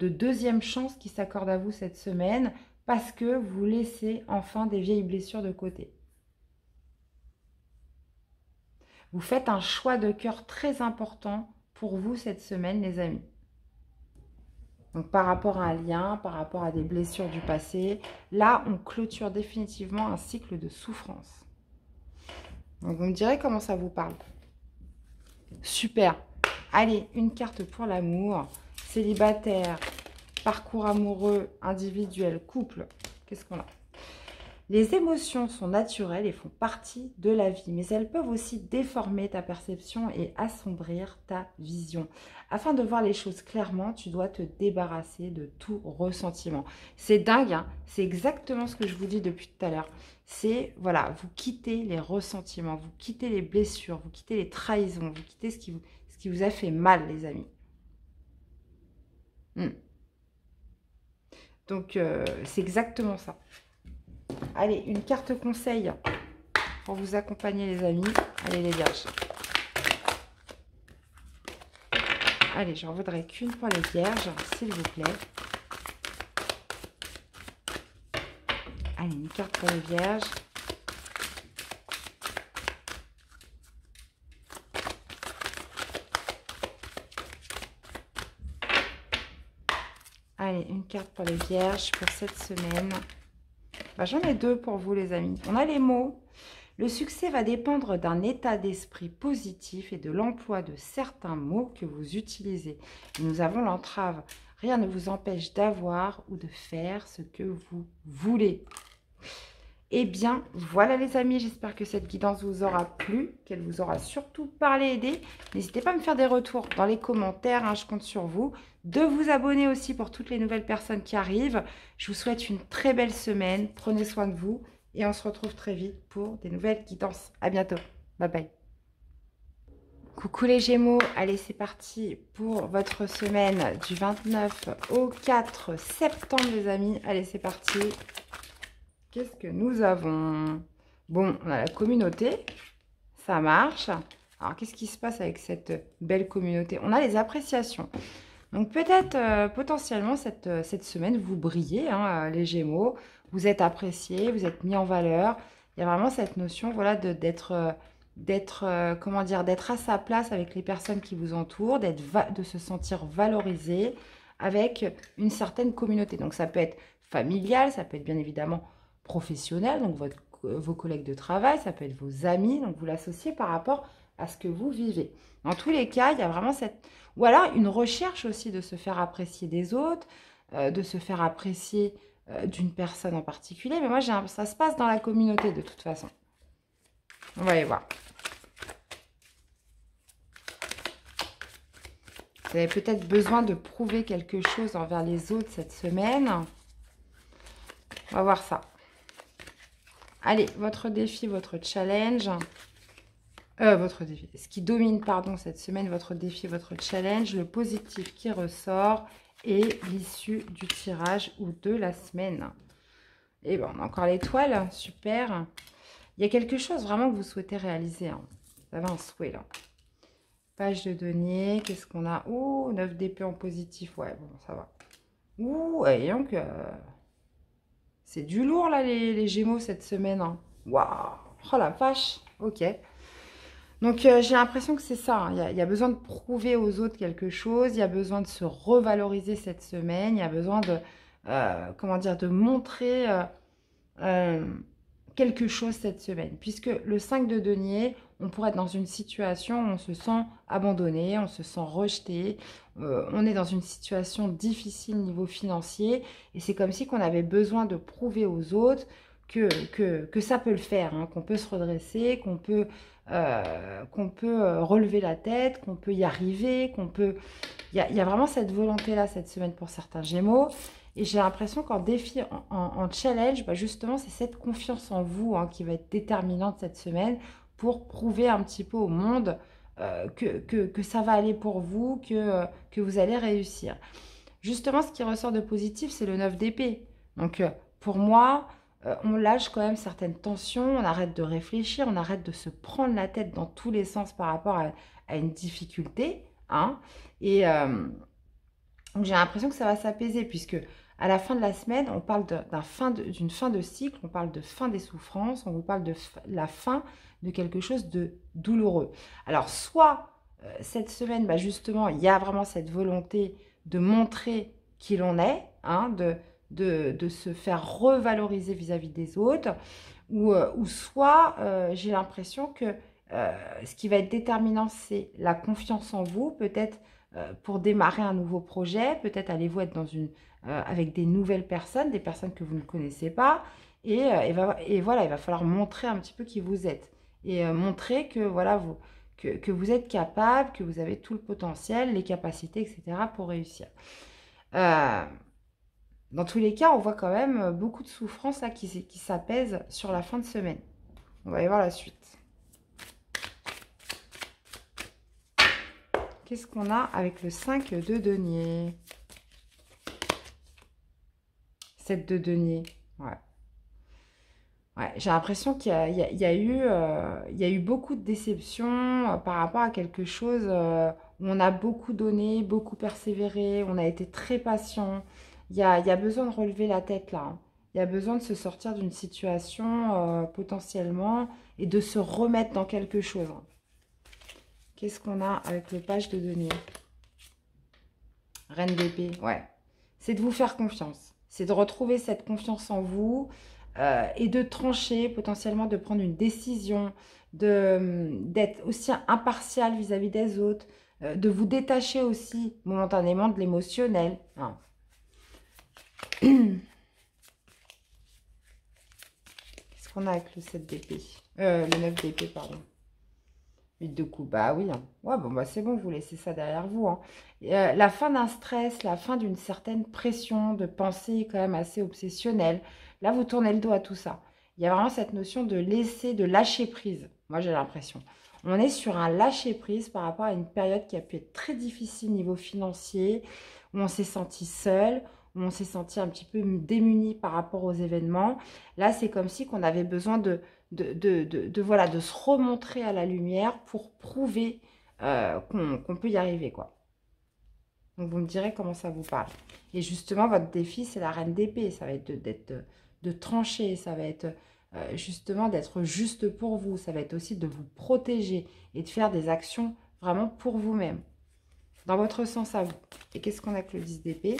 deuxième chance qui s'accorde à vous cette semaine parce que vous laissez enfin des vieilles blessures de côté. Vous faites un choix de cœur très important pour vous cette semaine, les amis. Donc, par rapport à un lien, par rapport à des blessures du passé, là, on clôture définitivement un cycle de souffrance. Donc, vous me direz comment ça vous parle. Super. Allez, une carte pour l'amour. Célibataire, parcours amoureux, individuel, couple. Qu'est-ce qu'on a? Les émotions sont naturelles et font partie de la vie, mais elles peuvent aussi déformer ta perception et assombrir ta vision. Afin de voir les choses clairement, tu dois te débarrasser de tout ressentiment. C'est dingue, hein, c'est exactement ce que je vous dis depuis tout à l'heure. C'est, voilà, vous quittez les ressentiments, vous quittez les blessures, vous quittez les trahisons, vous quittez ce qui vous a fait mal, les amis. Donc, c'est exactement ça. Allez, une carte conseil pour vous accompagner, les amis. Allez, les vierges. Allez, j'en voudrais qu'une pour les vierges, s'il vous plaît. Allez, une carte pour les vierges. Allez, une carte pour les vierges pour cette semaine. Bah, j'en ai deux pour vous, les amis. On a les mots. Le succès va dépendre d'un état d'esprit positif et de l'emploi de certains mots que vous utilisez. Et nous avons l'entrave. Rien ne vous empêche d'avoir ou de faire ce que vous voulez. Eh bien, voilà les amis, j'espère que cette guidance vous aura plu, qu'elle vous aura surtout parlé, aidé. N'hésitez pas à me faire des retours dans les commentaires, hein, je compte sur vous. De vous abonner aussi pour toutes les nouvelles personnes qui arrivent. Je vous souhaite une très belle semaine, prenez soin de vous et on se retrouve très vite pour des nouvelles guidances. À bientôt, bye bye. Coucou les Gémeaux, allez c'est parti pour votre semaine du 29 au 4 septembre les amis. Allez c'est parti. Qu'est-ce que nous avons? Bon, on a la communauté, ça marche. Alors, qu'est-ce qui se passe avec cette belle communauté? On a les appréciations. Donc, peut-être, potentiellement, cette semaine, vous brillez, hein, les Gémeaux. Vous êtes appréciés, vous êtes mis en valeur. Il y a vraiment cette notion, voilà, comment dire, d'être à sa place avec les personnes qui vous entourent, de se sentir valorisé avec une certaine communauté. Donc, ça peut être familial, ça peut être bien évidemment professionnel, donc vos collègues de travail, ça peut être vos amis, donc vous l'associez par rapport à ce que vous vivez. Dans tous les cas, il y a vraiment cette... Ou alors une recherche aussi de se faire apprécier des autres, de se faire apprécier d'une personne en particulier. Mais moi, ça se passe dans la communauté de toute façon. On va aller voir. Vous avez peut-être besoin de prouver quelque chose envers les autres cette semaine. On va voir ça. Allez, votre défi, votre challenge. Votre défi. Ce qui domine, pardon, cette semaine, votre défi, votre challenge, le positif qui ressort et l'issue du tirage ou de la semaine. Et bon, on a encore l'étoile, super. Il y a quelque chose vraiment que vous souhaitez réaliser. Hein. Vous avez un souhait là. Page de denier, qu'est-ce qu'on a? Oh, 9 d'épée en positif, ouais, bon, ça va. Ouh, et donc... c'est du lourd, là, les Gémeaux, cette semaine. Hein. Waouh! Oh, la vache! Ok. Donc, j'ai l'impression que c'est ça. Hein. Il y a besoin de prouver aux autres quelque chose. Il y a besoin de se revaloriser cette semaine. Il y a besoin de, comment dire, de montrer quelque chose cette semaine. Puisque le 5 de denier, on pourrait être dans une situation où on se sent abandonné, on se sent rejeté, on est dans une situation difficile niveau financier et c'est comme si qu'on avait besoin de prouver aux autres que ça peut le faire, hein, qu'on peut se redresser, qu'on peut relever la tête, qu'on peut y arriver, qu'on peut... Il y a vraiment cette volonté-là cette semaine pour certains Gémeaux. Et j'ai l'impression qu'en défi, en challenge, bah justement, c'est cette confiance en vous hein, qui va être déterminante cette semaine pour prouver un petit peu au monde que ça va aller pour vous, que vous allez réussir. Justement, ce qui ressort de positif, c'est le 9 d'épée. Donc, pour moi, on lâche quand même certaines tensions, on arrête de réfléchir, on arrête de se prendre la tête dans tous les sens par rapport à une difficulté. Hein, et donc, j'ai l'impression que ça va s'apaiser puisque à la fin de la semaine, on parle d'une fin de cycle, on parle de fin des souffrances, on vous parle de la fin de quelque chose de douloureux. Alors, soit cette semaine, bah justement, il y a vraiment cette volonté de montrer qui l'on est, hein, de se faire revaloriser vis-à-vis des autres, ou soit j'ai l'impression que ce qui va être déterminant, c'est la confiance en vous, peut-être pour démarrer un nouveau projet, peut-être allez-vous être avec des nouvelles personnes, des personnes que vous ne connaissez pas, et voilà, il va falloir montrer un petit peu qui vous êtes, et montrer que voilà, que vous êtes capable, que vous avez tout le potentiel, les capacités, etc. pour réussir. Dans tous les cas, on voit quand même beaucoup de souffrances là, qui s'apaisent sur la fin de semaine. On va aller voir la suite. Qu'est-ce qu'on a avec le 5 de denier? 7 de denier. Ouais. Ouais, j'ai l'impression qu'il y a eu beaucoup de déceptions par rapport à quelque chose où on a beaucoup donné, beaucoup persévéré, on a été très patient. Il y a besoin de relever la tête là, hein. Il y a besoin de se sortir d'une situation potentiellement et de se remettre dans quelque chose, hein. Qu'est-ce qu'on a avec le page de denier? Reine d'épée, ouais. C'est de vous faire confiance. C'est de retrouver cette confiance en vous et de trancher, potentiellement de prendre une décision, d'être aussi impartial vis-à-vis des autres, de vous détacher aussi momentanément de l'émotionnel, hein. Qu'est-ce qu'on a avec le 7 d'épée? Le 9 d'épée, pardon. 8 de coups, bah oui, hein. Ouais, bon, bah c'est bon, vous laissez ça derrière vous, hein. La fin d'un stress, la fin d'une certaine pression, de pensée quand même assez obsessionnelle. Là, vous tournez le dos à tout ça. Il y a vraiment cette notion de laisser, de lâcher prise. Moi, j'ai l'impression. On est sur un lâcher prise par rapport à une période qui a pu être très difficile niveau financier, où on s'est senti seul, où on s'est senti un petit peu démuni par rapport aux événements. Là, c'est comme si qu'on avait besoin voilà, de se remontrer à la lumière pour prouver qu'on peut y arriver, quoi. Donc, vous me direz comment ça vous parle. Et justement, votre défi, c'est la reine d'épée. Ça va être de trancher, ça va être justement d'être juste pour vous. Ça va être aussi de vous protéger et de faire des actions vraiment pour vous-même, dans votre sens à vous. Et qu'est-ce qu'on a avec le 10 d'épée?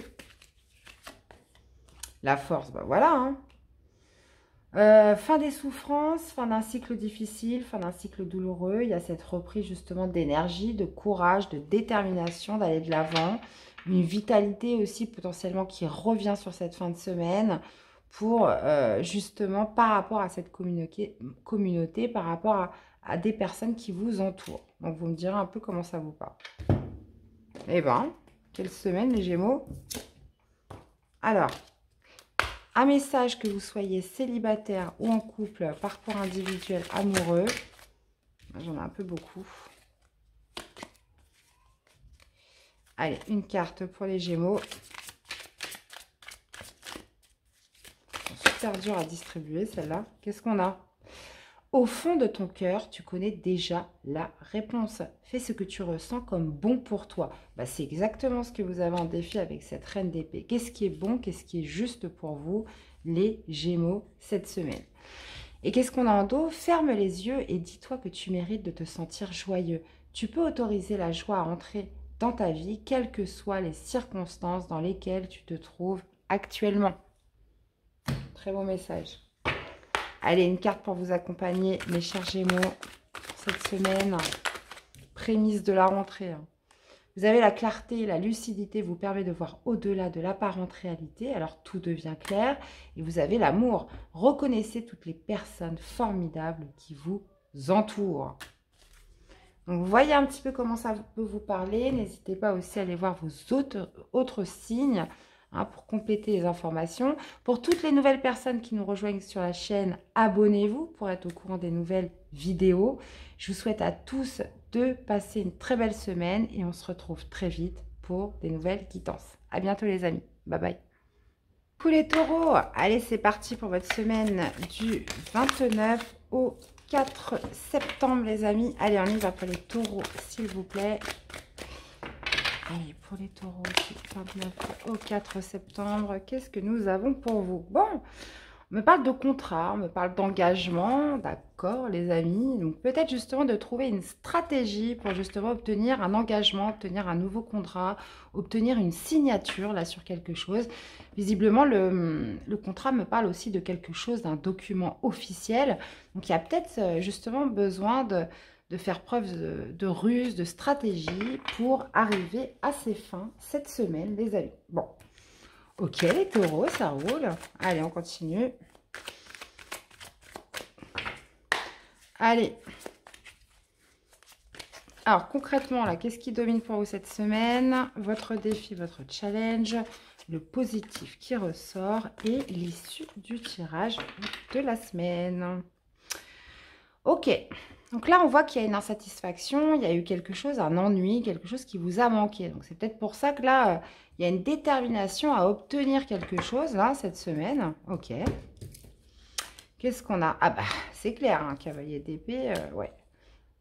La force, bah voilà, hein. Fin des souffrances, fin d'un cycle difficile, fin d'un cycle douloureux. Il y a cette reprise justement d'énergie, de courage, de détermination, d'aller de l'avant. Une vitalité aussi potentiellement qui revient sur cette fin de semaine pour justement par rapport à cette communauté, par rapport à des personnes qui vous entourent. Donc vous me direz un peu comment ça vous parle. Eh ben, quelle semaine les Gémeaux? Alors... un message, que vous soyez célibataire ou en couple, parcours individuel, amoureux. J'en ai un peu beaucoup. Allez, une carte pour les Gémeaux. Super dur à distribuer celle-là. Qu'est-ce qu'on a? Au fond de ton cœur, tu connais déjà la réponse. Fais ce que tu ressens comme bon pour toi. Bah, c'est exactement ce que vous avez en défi avec cette reine d'épée. Qu'est-ce qui est bon? Qu'est-ce qui est juste pour vous, les Gémeaux, cette semaine? Et qu'est-ce qu'on a en dos? Ferme les yeux et dis-toi que tu mérites de te sentir joyeux. Tu peux autoriser la joie à entrer dans ta vie, quelles que soient les circonstances dans lesquelles tu te trouves actuellement. Très beau message. Allez, une carte pour vous accompagner, mes chers Gémeaux, cette semaine. Prémisse de la rentrée. Vous avez la clarté, la lucidité vous permet de voir au-delà de l'apparente réalité. Alors, tout devient clair. Et vous avez l'amour. Reconnaissez toutes les personnes formidables qui vous entourent. Donc, vous voyez un petit peu comment ça peut vous parler. N'hésitez pas aussi à aller voir vos autres signes, hein, pour compléter les informations. Pour toutes les nouvelles personnes qui nous rejoignent sur la chaîne, abonnez-vous pour être au courant des nouvelles vidéos. Je vous souhaite à tous de passer une très belle semaine et on se retrouve très vite pour des nouvelles guidances. À bientôt les amis. Bye bye. Pour les taureaux, allez, c'est parti pour votre semaine du 29 au 4 septembre les amis. Allez, on y va pour les taureaux s'il vous plaît. Allez, pour les taureaux, du 29 au 4 septembre, qu'est-ce que nous avons pour vous? Bon, on me parle de contrat, on me parle d'engagement, d'accord les amis. Donc peut-être justement de trouver une stratégie pour justement obtenir un engagement, obtenir un nouveau contrat, obtenir une signature là sur quelque chose. Visiblement, le contrat me parle aussi de quelque chose, d'un document officiel. Donc il y a peut-être justement besoin de faire preuve de ruse, de stratégie pour arriver à ses fins cette semaine, les amis. Bon, ok les taureaux, ça roule. Allez, on continue. Allez. Alors, concrètement, là, qu'est-ce qui domine pour vous cette semaine? Votre défi, votre challenge, le positif qui ressort et l'issue du tirage de la semaine. Ok. Donc là, on voit qu'il y a une insatisfaction, il y a eu quelque chose, un ennui, quelque chose qui vous a manqué. Donc c'est peut-être pour ça que là, il y a une détermination à obtenir quelque chose, là, cette semaine. Ok. Qu'est-ce qu'on a? Ah bah, c'est clair, un cavalier d'épée, ouais.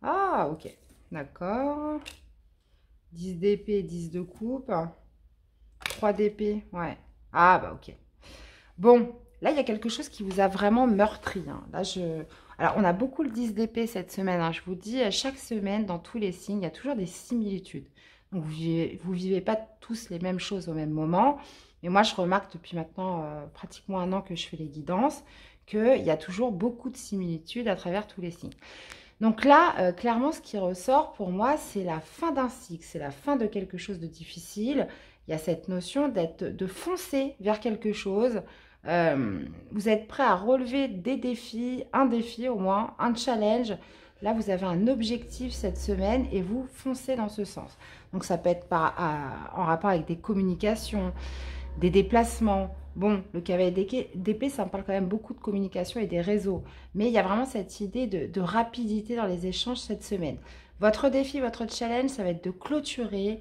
Ah, ok. D'accord. 10 d'épée, 10 de coupe. 3 d'épée, ouais. Ah bah, ok. Bon, là, il y a quelque chose qui vous a vraiment meurtri. Hein. Là, Alors, on a beaucoup le 10 d'épée cette semaine. Hein. Je vous dis, chaque semaine, dans tous les signes, il y a toujours des similitudes. Donc, vous vivez pas tous les mêmes choses au même moment. Mais moi, je remarque depuis maintenant pratiquement un an que je fais les guidances, qu'il y a toujours beaucoup de similitudes à travers tous les signes. Donc là, clairement, ce qui ressort pour moi, c'est la fin d'un cycle, c'est la fin de quelque chose de difficile. Il y a cette notion de foncer vers quelque chose. Vous êtes prêt à relever des défis, un défi au moins, un challenge. Là, vous avez un objectif cette semaine et vous foncez dans ce sens. Donc, ça peut être en rapport avec des communications, des déplacements. Bon, le cavalier d'épée, ça me parle quand même beaucoup de communication et des réseaux. Mais il y a vraiment cette idée de rapidité dans les échanges cette semaine. Votre défi, votre challenge, ça va être de clôturer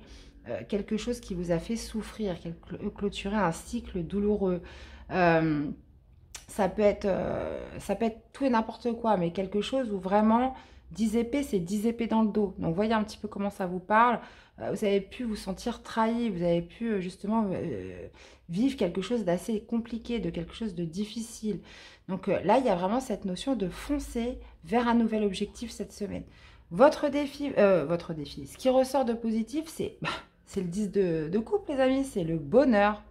quelque chose qui vous a fait souffrir, clôturer un cycle douloureux. Ça peut être tout et n'importe quoi, mais quelque chose où vraiment 10 épées, c'est 10 épées dans le dos. Donc, voyez un petit peu comment ça vous parle. Vous avez pu vous sentir trahi, vous avez pu justement vivre quelque chose d'assez compliqué, de quelque chose de difficile. Donc là, il y a vraiment cette notion de foncer vers un nouvel objectif cette semaine. Votre défi, ce qui ressort de positif, c'est le 10 de coupe, les amis, c'est le bonheur.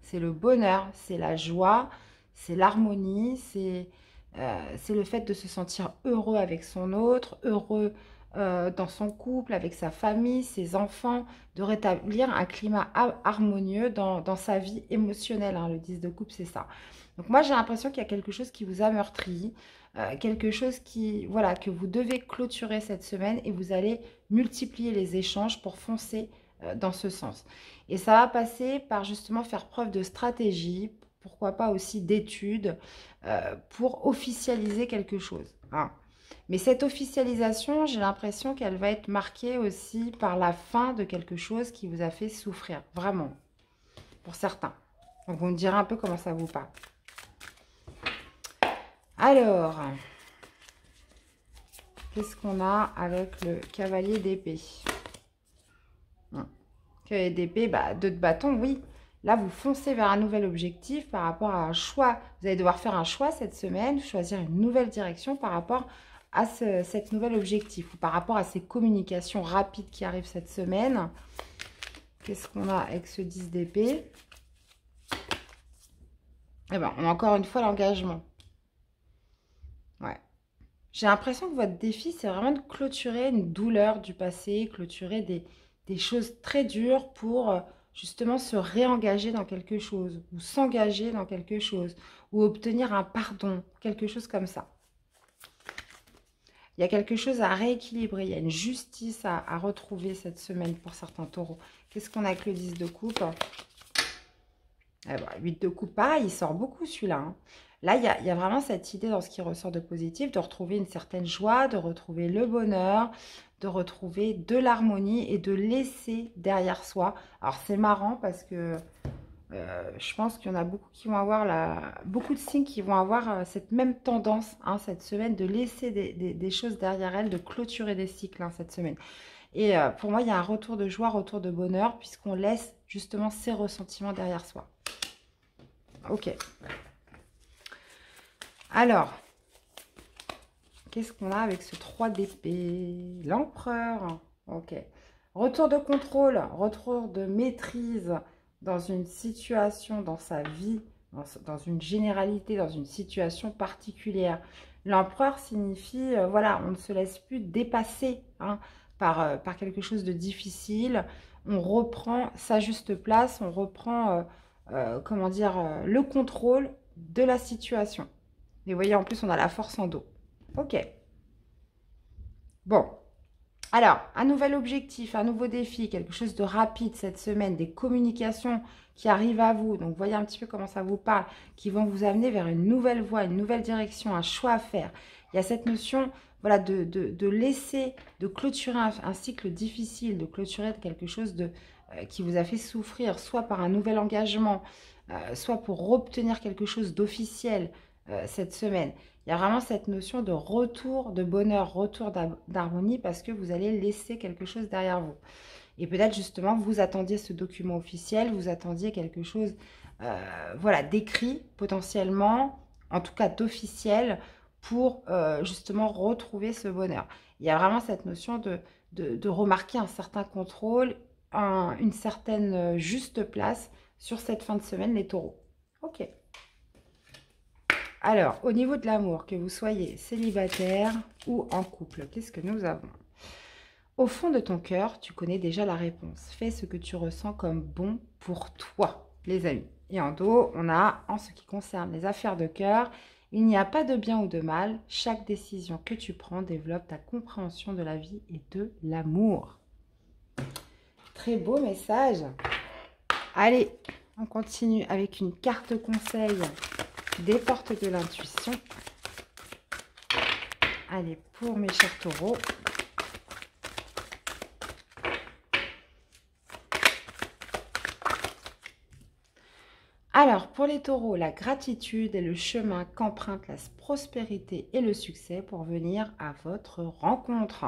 C'est le bonheur, c'est la joie, c'est l'harmonie, c'est le fait de se sentir heureux avec son autre, heureux dans son couple, avec sa famille, ses enfants, de rétablir un climat harmonieux dans sa vie émotionnelle. Hein, le 10 de coupe, c'est ça. Donc moi, j'ai l'impression qu'il y a quelque chose qui vous a meurtri, quelque chose voilà, que vous devez clôturer cette semaine et vous allez multiplier les échanges pour foncer dans ce sens. Et ça va passer par justement faire preuve de stratégie, pourquoi pas aussi d'études, pour officialiser quelque chose. Hein. Mais cette officialisation, j'ai l'impression qu'elle va être marquée aussi par la fin de quelque chose qui vous a fait souffrir, vraiment, pour certains. Donc, vous me direz un peu comment ça vous parle. Alors, qu'est-ce qu'on a avec le cavalier d'épée? Cavalier d'épée, bah, 2 de bâton, oui. Là, vous foncez vers un nouvel objectif par rapport à un choix. Vous allez devoir faire un choix cette semaine, choisir une nouvelle direction par rapport à cet nouvel objectif ou par rapport à ces communications rapides qui arrivent cette semaine. Qu'est-ce qu'on a avec ce 10 d'épée? Eh bien, on a encore une fois l'engagement. Ouais. J'ai l'impression que votre défi, c'est vraiment de clôturer une douleur du passé, clôturer des choses très dures pour justement se réengager dans quelque chose ou s'engager dans quelque chose ou obtenir un pardon, quelque chose comme ça. Il y a quelque chose à rééquilibrer, il y a une justice à retrouver cette semaine pour certains taureaux. Qu'est-ce qu'on a avec le 10 de coupe? Eh ben, 8 de coupe, pareil, il sort beaucoup celui-là. Hein. Là, il y a vraiment cette idée dans ce qui ressort de positif, de retrouver une certaine joie, de retrouver le bonheur, de retrouver de l'harmonie et de laisser derrière soi. Alors, c'est marrant parce que je pense qu'il y en a beaucoup qui vont avoir beaucoup de signes qui vont avoir cette même tendance hein, cette semaine de laisser des choses derrière elles, de clôturer des cycles hein, cette semaine. Et pour moi, il y a un retour de joie, retour de bonheur puisqu'on laisse justement ces ressentiments derrière soi. Ok. Alors, qu'est-ce qu'on a avec ce 3 d'épée? L'empereur. Ok. Retour de contrôle, retour de maîtrise dans une situation, dans sa vie, dans une généralité, dans une situation particulière. L'empereur signifie, voilà, on ne se laisse plus dépasser hein, par quelque chose de difficile. On reprend sa juste place, on reprend, comment dire, le contrôle de la situation. Et vous voyez, en plus, on a la force en dos. Ok. Bon. Alors, un nouvel objectif, un nouveau défi, quelque chose de rapide cette semaine, des communications qui arrivent à vous. Donc, voyez un petit peu comment ça vous parle, qui vont vous amener vers une nouvelle voie, une nouvelle direction, un choix à faire. Il y a cette notion voilà, de laisser, de clôturer un cycle difficile, de clôturer quelque chose qui vous a fait souffrir, soit par un nouvel engagement, soit pour obtenir quelque chose d'officiel cette semaine. Il y a vraiment cette notion de retour de bonheur, retour d'harmonie, parce que vous allez laisser quelque chose derrière vous. Et peut-être justement, vous attendiez ce document officiel, vous attendiez quelque chose voilà, d'écrit potentiellement, en tout cas d'officiel, pour justement retrouver ce bonheur. Il y a vraiment cette notion de remarquer un certain contrôle, une certaine juste place sur cette fin de semaine, les taureaux. Ok. Alors, au niveau de l'amour, que vous soyez célibataire ou en couple, qu'est-ce que nous avons? Au fond de ton cœur, tu connais déjà la réponse. Fais ce que tu ressens comme bon pour toi, les amis. Et en dos, on a, en ce qui concerne les affaires de cœur, il n'y a pas de bien ou de mal. Chaque décision que tu prends développe ta compréhension de la vie et de l'amour. Très beau message. Allez, on continue avec une carte conseil des portes de l'intuition. Allez, pour mes chers taureaux. Alors, pour les taureaux, la gratitude est le chemin qu'empruntent la prospérité et le succès pour venir à votre rencontre.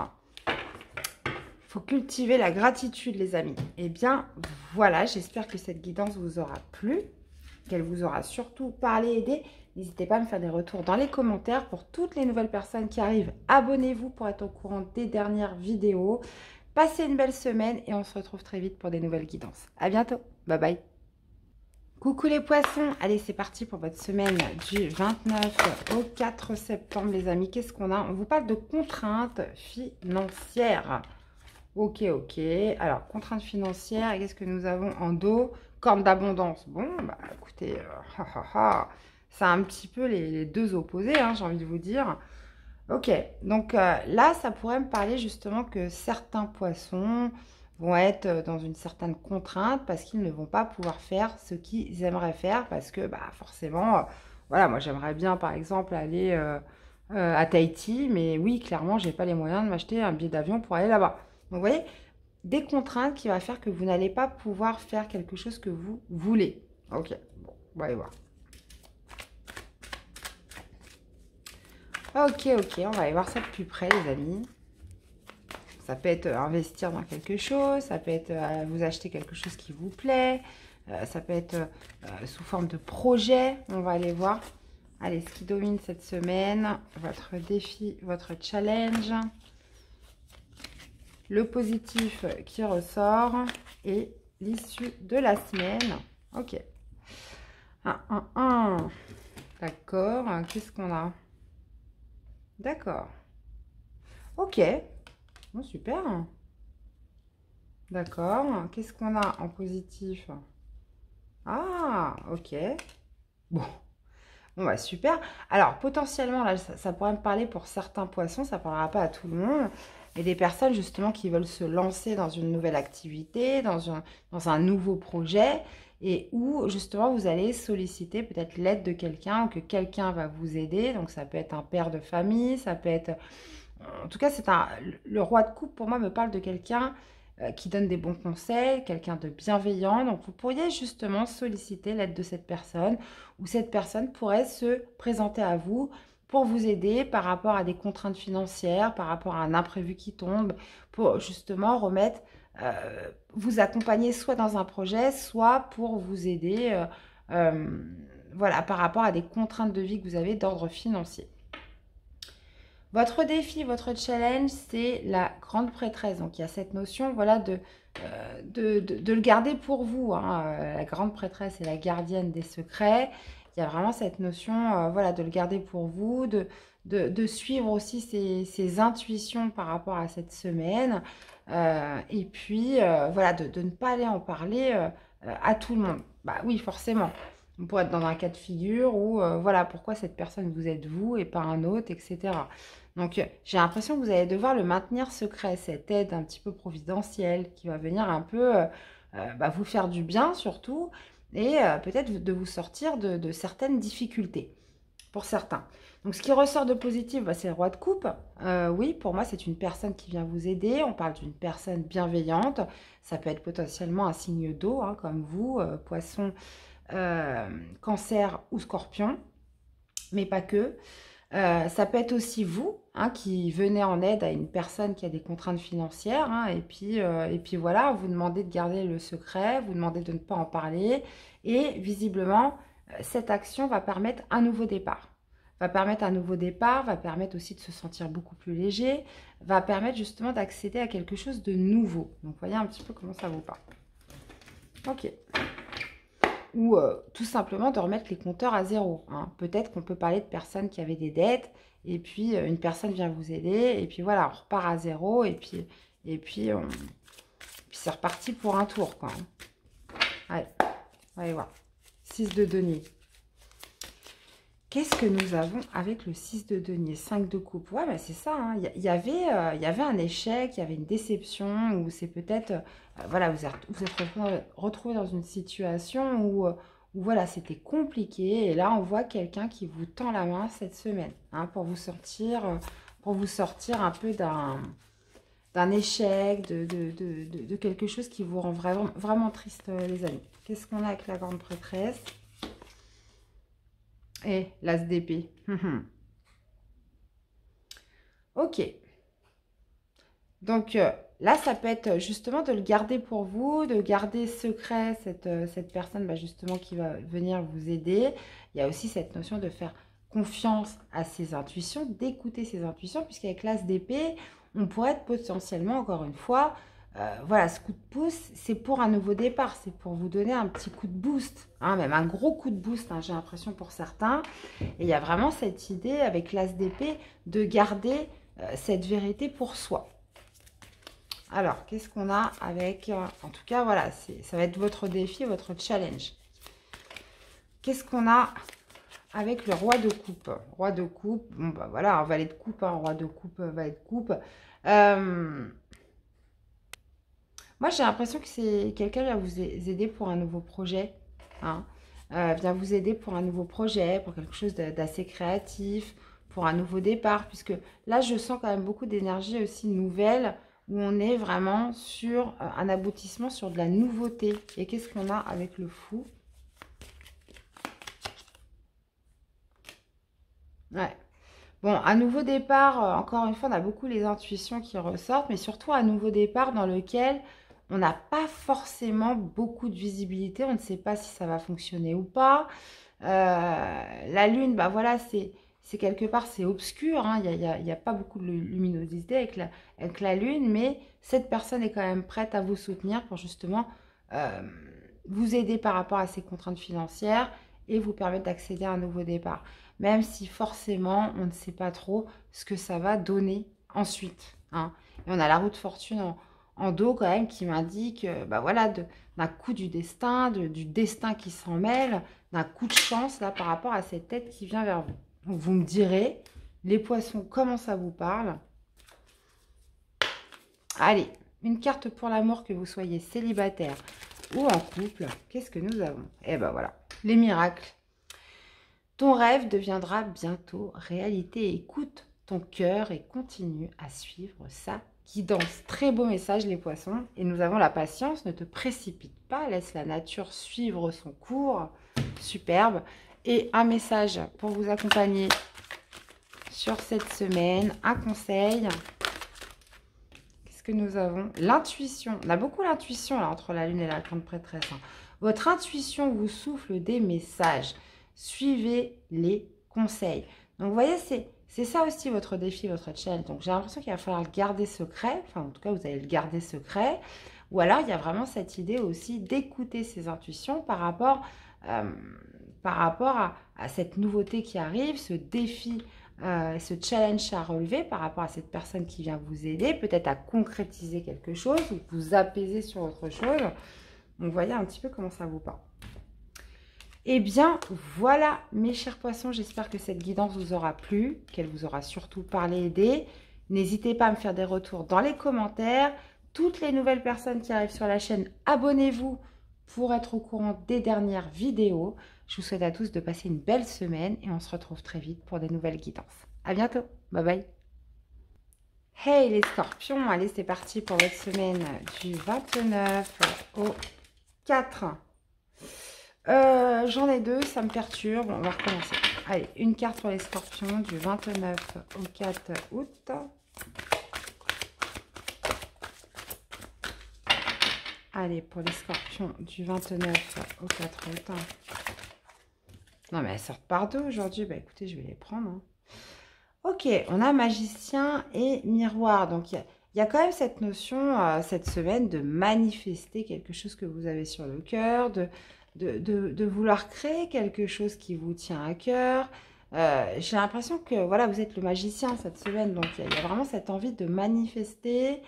Il faut cultiver la gratitude, les amis. Eh bien, voilà, j'espère que cette guidance vous aura plu, qu'elle vous aura surtout parlé, aidé. N'hésitez pas à me faire des retours dans les commentaires. Pour toutes les nouvelles personnes qui arrivent, abonnez-vous pour être au courant des dernières vidéos. Passez une belle semaine et on se retrouve très vite pour des nouvelles guidances. À bientôt. Bye bye. Coucou les poissons, allez c'est parti pour votre semaine du 29 au 4 septembre les amis. Qu'est-ce qu'on a? On vous parle de contraintes financières. Ok, alors contraintes financières, qu'est-ce que nous avons en dos? Corne d'abondance. Bon, bah écoutez, c'est un petit peu les deux opposés, hein, j'ai envie de vous dire. Ok, donc là ça pourrait me parler justement que certains poissons vont être dans une certaine contrainte parce qu'ils ne vont pas pouvoir faire ce qu'ils aimeraient faire parce que bah, forcément, voilà, moi j'aimerais bien par exemple aller à Tahiti, mais oui, clairement, j'ai pas les moyens de m'acheter un billet d'avion pour aller là-bas. Donc vous voyez, des contraintes qui vont faire que vous n'allez pas pouvoir faire quelque chose que vous voulez. Ok, bon, on va aller voir. Ok, on va aller voir ça de plus près les amis. Ça peut être investir dans quelque chose, ça peut être vous acheter quelque chose qui vous plaît, ça peut être sous forme de projet, on va aller voir. Allez, ce qui domine cette semaine, votre défi, votre challenge, le positif qui ressort et l'issue de la semaine. Ok. D'accord, qu'est-ce qu'on a? D'accord. Ok. Bon, super. D'accord. Qu'est-ce qu'on a en positif? Ah, ok. Bon. Bon, bah super. Alors, potentiellement, là, ça pourrait me parler pour certains poissons. Ça ne parlera pas à tout le monde. Mais des personnes, justement, qui veulent se lancer dans une nouvelle activité, dans un nouveau projet. Et où, justement, vous allez solliciter peut-être l'aide de quelqu'un ou que quelqu'un va vous aider. Donc, ça peut être un père de famille, ça peut être... En tout cas, le roi de coupe, pour moi, me parle de quelqu'un qui donne des bons conseils, quelqu'un de bienveillant. Donc, vous pourriez justement solliciter l'aide de cette personne ou cette personne pourrait se présenter à vous pour vous aider par rapport à des contraintes financières, par rapport à un imprévu qui tombe, pour justement vous accompagner soit dans un projet, soit pour vous aider voilà, par rapport à des contraintes de vie que vous avez d'ordre financier. Votre défi, votre challenge, c'est la grande prêtresse. Donc, il y a cette notion voilà, de le garder pour vous. Hein. La grande prêtresse est la gardienne des secrets. Il y a vraiment cette notion voilà, de le garder pour vous, de suivre aussi ses intuitions par rapport à cette semaine. Et puis, voilà, de ne pas aller en parler à tout le monde. Bah oui, forcément. On pourrait être dans un cas de figure où, voilà, pourquoi cette personne vous aide vous et pas un autre, etc. Donc, j'ai l'impression que vous allez devoir le maintenir secret, cette aide un petit peu providentielle qui va venir un peu vous faire du bien surtout et peut-être de vous sortir de certaines difficultés. pour certains. Donc, ce qui ressort de positif, bah, c'est le roi de coupe. Oui, pour moi, c'est une personne qui vient vous aider. On parle d'une personne bienveillante. Ça peut être potentiellement un signe d'eau, hein, comme vous, poisson, cancer ou scorpion, mais pas que. Ça peut être aussi vous, hein, qui venez en aide à une personne qui a des contraintes financières, hein, et puis voilà, vous demandez de garder le secret, vous demandez de ne pas en parler, et visiblement, cette action va permettre un nouveau départ. Va permettre un nouveau départ, va permettre aussi de se sentir beaucoup plus léger, va permettre justement d'accéder à quelque chose de nouveau. Donc, voyez un petit peu comment ça vous parle. Ok. Ou tout simplement de remettre les compteurs à zéro, hein. Peut-être qu'on peut parler de personnes qui avaient des dettes, et puis une personne vient vous aider, et puis voilà, on repart à zéro, et puis c'est reparti pour un tour, quoi. Allez, allez voir. 6 de denier. Qu'est-ce que nous avons avec le 6 de denier? 5 de coupe. Ouais, bah c'est ça, hein. Il y avait un échec, il y avait une déception, ou c'est peut-être... voilà, vous êtes retrouvé dans une situation où voilà, c'était compliqué. Et là, on voit quelqu'un qui vous tend la main cette semaine, hein, pour vous sortir un peu d'un échec, de quelque chose qui vous rend vraiment, vraiment triste, les amis. Qu'est-ce qu'on a avec la grande prêtresse? Et l'as d'épée. Ok. Donc là, ça peut être justement de le garder pour vous, de garder secret cette personne bah, justement qui va venir vous aider. Il y a aussi cette notion de faire confiance à ses intuitions, d'écouter ses intuitions, puisqu'avec l'as d'épée, on pourrait être potentiellement, encore une fois, voilà, ce coup de pouce, c'est pour un nouveau départ, c'est pour vous donner un petit coup de boost, hein, même un gros coup de boost, hein, j'ai l'impression pour certains. Et il y a vraiment cette idée avec l'as d'épée de garder cette vérité pour soi. Alors, qu'est-ce qu'on a avec... en tout cas, voilà, ça va être votre défi, votre challenge. Qu'est-ce qu'on a avec le roi de coupe? Roi de coupe, bon, bah voilà, un valet de coupe, hein, roi de coupe, valet de coupe. Moi, j'ai l'impression que c'est quelqu'un qui va vous aider pour un nouveau projet, hein. Vient vous aider pour un nouveau projet, pour quelque chose d'assez créatif, pour un nouveau départ, puisque là, je sens quand même beaucoup d'énergie aussi nouvelle, où on est vraiment sur un aboutissement, sur de la nouveauté. Et qu'est-ce qu'on a avec le fou? Ouais. Bon, un nouveau départ, encore une fois, on a beaucoup les intuitions qui ressortent, mais surtout un nouveau départ dans lequel on n'a pas forcément beaucoup de visibilité. On ne sait pas si ça va fonctionner ou pas. La lune, bah voilà, c'est quelque part, c'est obscur, hein. Il y a pas beaucoup de luminosité avec la lune, mais cette personne est quand même prête à vous soutenir pour justement vous aider par rapport à ses contraintes financières et vous permettre d'accéder à un nouveau départ. Même si forcément, on ne sait pas trop ce que ça va donner ensuite, hein. Et on a la roue de fortune en dos quand même qui m'indique, bah voilà, d'un coup du destin qui s'en mêle, d'un coup de chance là par rapport à cette tête qui vient vers vous. Donc vous me direz, les poissons, comment ça vous parle? Allez, une carte pour l'amour, que vous soyez célibataire ou en couple. Qu'est-ce que nous avons? Eh ben voilà, les miracles. Ton rêve deviendra bientôt réalité. Écoute ton cœur et continue à suivre sa guidance. Très beau message, les poissons. Et nous avons la patience. Ne te précipite pas. Laisse la nature suivre son cours. Superbe. Et un message pour vous accompagner sur cette semaine. Un conseil. Qu'est-ce que nous avons? L'intuition. On a beaucoup l'intuition là entre la lune et la grande prêtresse, hein. Votre intuition vous souffle des messages. Suivez les conseils. Donc, vous voyez, c'est ça aussi votre défi, votre challenge. Donc, j'ai l'impression qu'il va falloir le garder secret. Enfin, en tout cas, vous allez le garder secret. Ou alors, il y a vraiment cette idée aussi d'écouter ses intuitions par rapport à cette nouveauté qui arrive, ce défi, ce challenge à relever par rapport à cette personne qui vient vous aider, peut-être à concrétiser quelque chose ou vous apaiser sur autre chose. Donc, vous voyez un petit peu comment ça vous parle. Eh bien, voilà, mes chers poissons, j'espère que cette guidance vous aura plu, qu'elle vous aura surtout parlé, aidé. N'hésitez pas à me faire des retours dans les commentaires. Toutes les nouvelles personnes qui arrivent sur la chaîne, abonnez-vous pour être au courant des dernières vidéos. Je vous souhaite à tous de passer une belle semaine et on se retrouve très vite pour des nouvelles guidances. À bientôt. Bye bye. Hey les scorpions, allez c'est parti pour votre semaine du 29 au 4. J'en ai deux, ça me perturbe. On va recommencer. Allez, une carte pour les scorpions du 29 au 4 août. Allez, pour les scorpions du 29 au 4 août. Non, mais elles sortent par deux aujourd'hui. Bah écoutez, je vais les prendre. Hein. Ok, on a magicien et miroir. Donc, il y a quand même cette notion, cette semaine, de manifester quelque chose que vous avez sur le cœur, de vouloir créer quelque chose qui vous tient à cœur. J'ai l'impression que, voilà, vous êtes le magicien cette semaine. Donc, il y a vraiment cette envie de manifester,